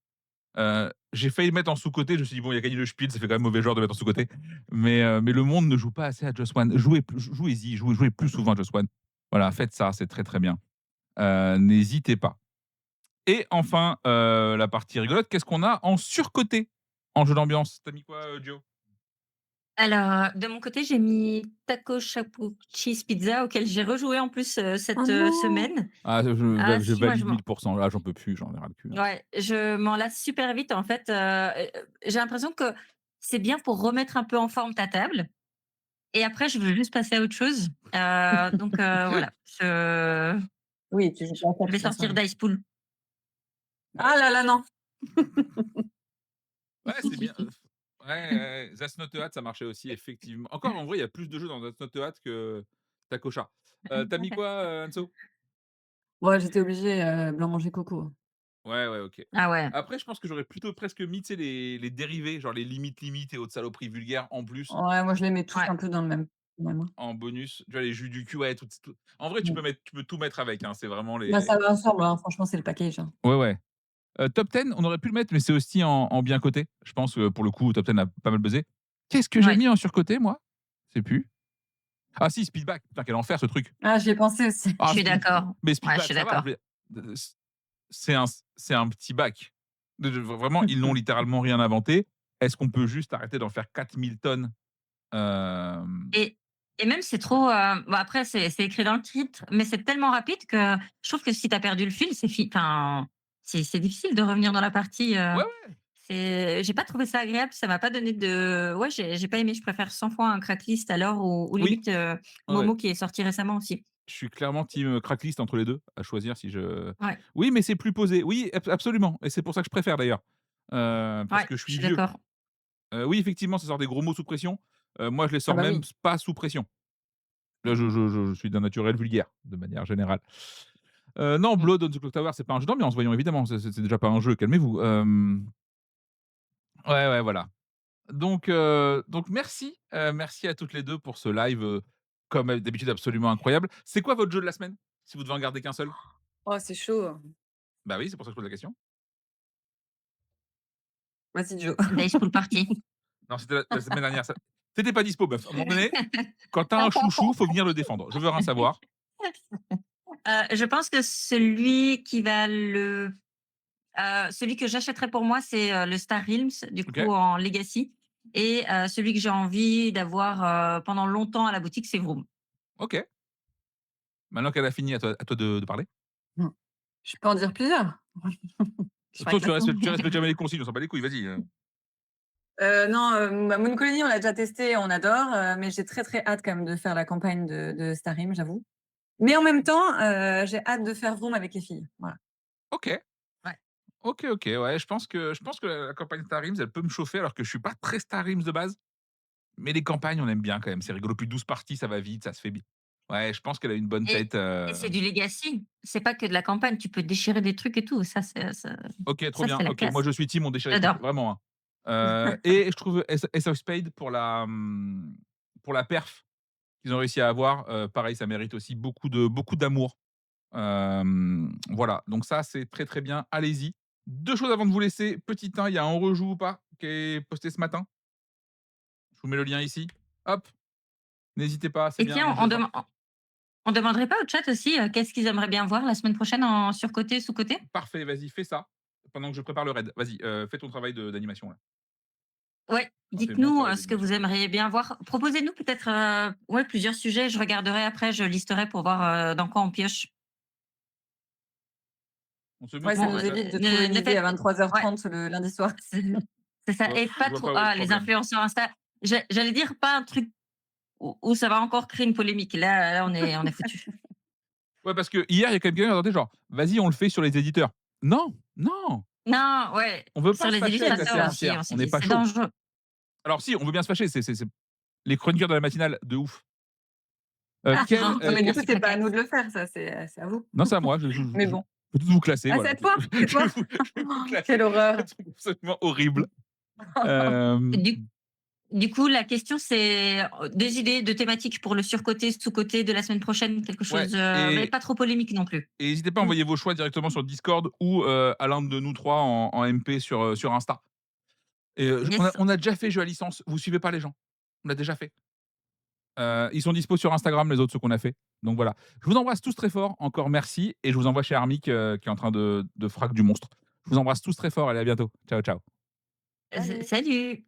J'ai failli le mettre en sous-coté, je me suis dit: «Bon, il a gagné le Spiel, ça fait quand même mauvais joueur de le mettre en sous-coté». Mais le monde ne joue pas assez à Just One. Jouez-y, jouez plus souvent à Just One. Voilà, faites ça, c'est très, très bien. N'hésitez pas et enfin, la partie rigolote, qu'est-ce qu'on a en surcoté en jeu d'ambiance? Tu mis quoi, Gio? Alors, de mon côté, j'ai mis Taco Chapo Cheese Pizza auquel j'ai rejoué en plus, Oh cette, non! semaine. Ah, Ah je si, moi je valide m'en 1000. Là, j'en peux plus, j'en ai ras le cul, là. ouais, je m'en lasse super vite en fait, j'ai l'impression que c'est bien pour remettre un peu en forme ta table et après je veux juste passer à autre chose, voilà, Oui, tu joues pas à ça je vais toute la sortir soirée. d'Ice Pool. Ah là là, non! Ouais, c'est bien, ouais, ouais, ouais, That's Not a Hat, ça marchait aussi effectivement. Encore en vrai, il y a plus de jeux dans That's Not a Hat que Taco Chat. Tu mis quoi, Anso? Ouais, j'étais obligée, blanc manger coco. Ouais, ouais, OK. Ah ouais, Après, je pense que j'aurais plutôt presque mis, tu sais, les dérivés, genre les limites et autres saloperies vulgaires en plus, Ouais, moi, je les mets tous ouais. un peu dans le même, hein. en bonus. Tu vois, les jus du cul, ouais, en vrai, Mmh. tu peux tout mettre avec, hein, c'est vraiment Bah, les ça va ensemble, hein, franchement, c'est le package, hein. ouais, ouais. Top 10, on aurait pu le mettre, mais c'est aussi en bien coté. Je pense que pour le coup, Top 10 a pas mal buzzé. Qu'est-ce que j'ai Ouais, mis en surcoté, moi? Je sais plus. Ah si, Speedback. Putain, quel enfer ce truc. Ah, j'y ai pensé aussi. je Ah suis Speed d'accord. mais Ouais, je Speedback, suis ça va, d'accord. je veux dire, c'est un petit bac. Vraiment, ils n'ont littéralement rien inventé. Est-ce qu'on peut juste arrêter d'en faire 4000 tonnes? Hem, Et et même c'est trop, bon après c'est écrit dans le titre, mais c'est tellement rapide que je trouve que si tu as perdu le fil, enfin, c'est difficile de revenir dans la partie, ouais, ouais, j'ai pas trouvé ça agréable, ça m'a pas donné de ouais, j'ai pas aimé, je préfère 100 fois un Cracklyst alors ou oui, limite, ouais, ouais. Momo qui est sorti récemment aussi. Je suis clairement team, Cracklyst entre les 2 à choisir si je Ouais, oui, mais c'est plus posé. Oui, absolument et c'est pour ça que je préfère d'ailleurs, parce ouais, que je je suis suis vieux. d'accord. Oui, effectivement, ça sort des gros mots sous pression. Moi, je les Ah sors bah même oui. pas sous pression. Là, Mmh. je suis d'un naturel vulgaire, de manière générale. Non, Mmh. Blood on the Clocktower, c'est pas un jeu d'ambiance, voyons, évidemment, c'est déjà pas un jeu, calmez-vous. Ouais, ouais, voilà. Donc merci, merci à toutes les 2 pour ce live, comme, d'habitude absolument incroyable. C'est quoi votre jeu de la semaine? Si vous devez en garder qu'un seul? Oh, c'est chaud. Bah oui, c'est pour ça que je pose la question. Vas-y, Joe. Dice Pool Party. Non, c'était la semaine dernière, ça tu pas dispo meuf. À un moment donné, quand tu as un chouchou, faut venir le défendre. Je veux rien savoir. Je pense que celui que j'achèterais pour moi, c'est, le Star Realms, du OK, coup en Legacy et celui que j'ai envie d'avoir, pendant longtemps à la boutique, c'est Vroom. OK. Maintenant qu'elle a fini, à toi de parler. Mmh. Je peux en dire plusieurs. Je suis pas Toi, classement. tu respectes jamais les consignes, on s'en bat les couilles, vas-y, Non, bah, Moon Colony, on l'a déjà testé, on adore, mais j'ai très, très hâte quand même de faire la campagne de Starim, j'avoue. Mais en même temps, j'ai hâte de faire Vroom avec les filles. Voilà. OK. Ouais. OK, OK, ouais, je pense que la campagne Star Realms, elle peut me chauffer alors que je suis pas très Star Realms de base. Mais les campagnes, on aime bien quand même. C'est rigolo, plus de 12 parties, ça va vite, ça se fait bien. Ouais, je pense qu'elle a une bonne et tête, et c'est du Legacy, c'est pas que de la campagne, tu peux déchirer des trucs et tout, OK, trop ça bien. c'est la OK, moi classe. je suis team, on déchire les trucs, J'adore. vraiment, hein. Et je trouve Ace of Spades pour la perf qu'ils ont réussi à avoir, pareil, ça mérite aussi beaucoup d'amour. Voilà, donc ça, c'est très, très bien. Allez-y. 2 choses avant de vous laisser. Petit 1, il y a un «On rejoue ou pas?» qui est posté ce matin. Je vous mets le lien ici. Hop, n'hésitez pas, c'est Et bien, tiens, moi je l'adore. on demanderait pas au chat aussi, qu'est-ce qu'ils aimeraient bien voir la semaine prochaine en surcoté, sous-coté? Parfait, vas-y, fais ça pendant que je prépare le raid. Vas-y, fais ton travail d'animation là. Ouais, Enfin, fais mon dites-nous, travail ce que d'animation. vous aimeriez bien voir. Proposez-nous peut-être, ouais, plusieurs sujets, je regarderai après, je listerai pour voir, dans quoi on pioche. On se mute Ouais, tous ça Bon, nous évite de trouver une ne idée faites à ouais, 23h30 le lundi soir. c'est c'est ça et je pas vois trop pas où est le les problème. influenceurs Insta. J'allais dire pas un truc où ça va encore créer une polémique. Là, on est foutus. Ouais, parce que hier, il y a quelqu'un qui a tenté genre: «Vas-y, on le fait sur les éditeurs». Non, non, Non, ouais, on veut pas sur se les fâcher C'est avec éditeurs, la ça ça. aussi, financière, on on s'est n'est dit: pas «C'est chaud. dangereux». Alors si, on veut bien se fâcher, c'est les chroniqueurs de la matinale, de ouf. Ken, Non, mais du Merci coup, c'est pas à nous Craquette. de le faire, ça, c'est à vous. non, c'est à moi, Mais je bon. peux tous vous classer, Ah, voilà. c'est à toi? C'est toi? Je vais vous classer, Quelle des horreur! trucs absolument horribles. Hem, Du du coup, la question, c'est, des idées de thématiques pour le surcoté, sous-coté de la semaine prochaine, quelque ouais chose, mais et pas trop polémique non plus. n'hésitez pas à Mmh. envoyer vos choix directement sur Discord ou, à l'un de nous 3 en MP sur Insta. Et Yes. on a déjà fait jeu à licence, vous suivez pas les gens. On l'a déjà fait. Ils sont dispo sur Instagram, les autres, ceux qu'on a fait. Donc voilà. Je vous embrasse tous très fort, encore merci et je vous envoie chez Armic, qui est en train de frac du monstre. Je vous embrasse tous très fort, allez à bientôt. Ciao, ciao. Salut. Salut.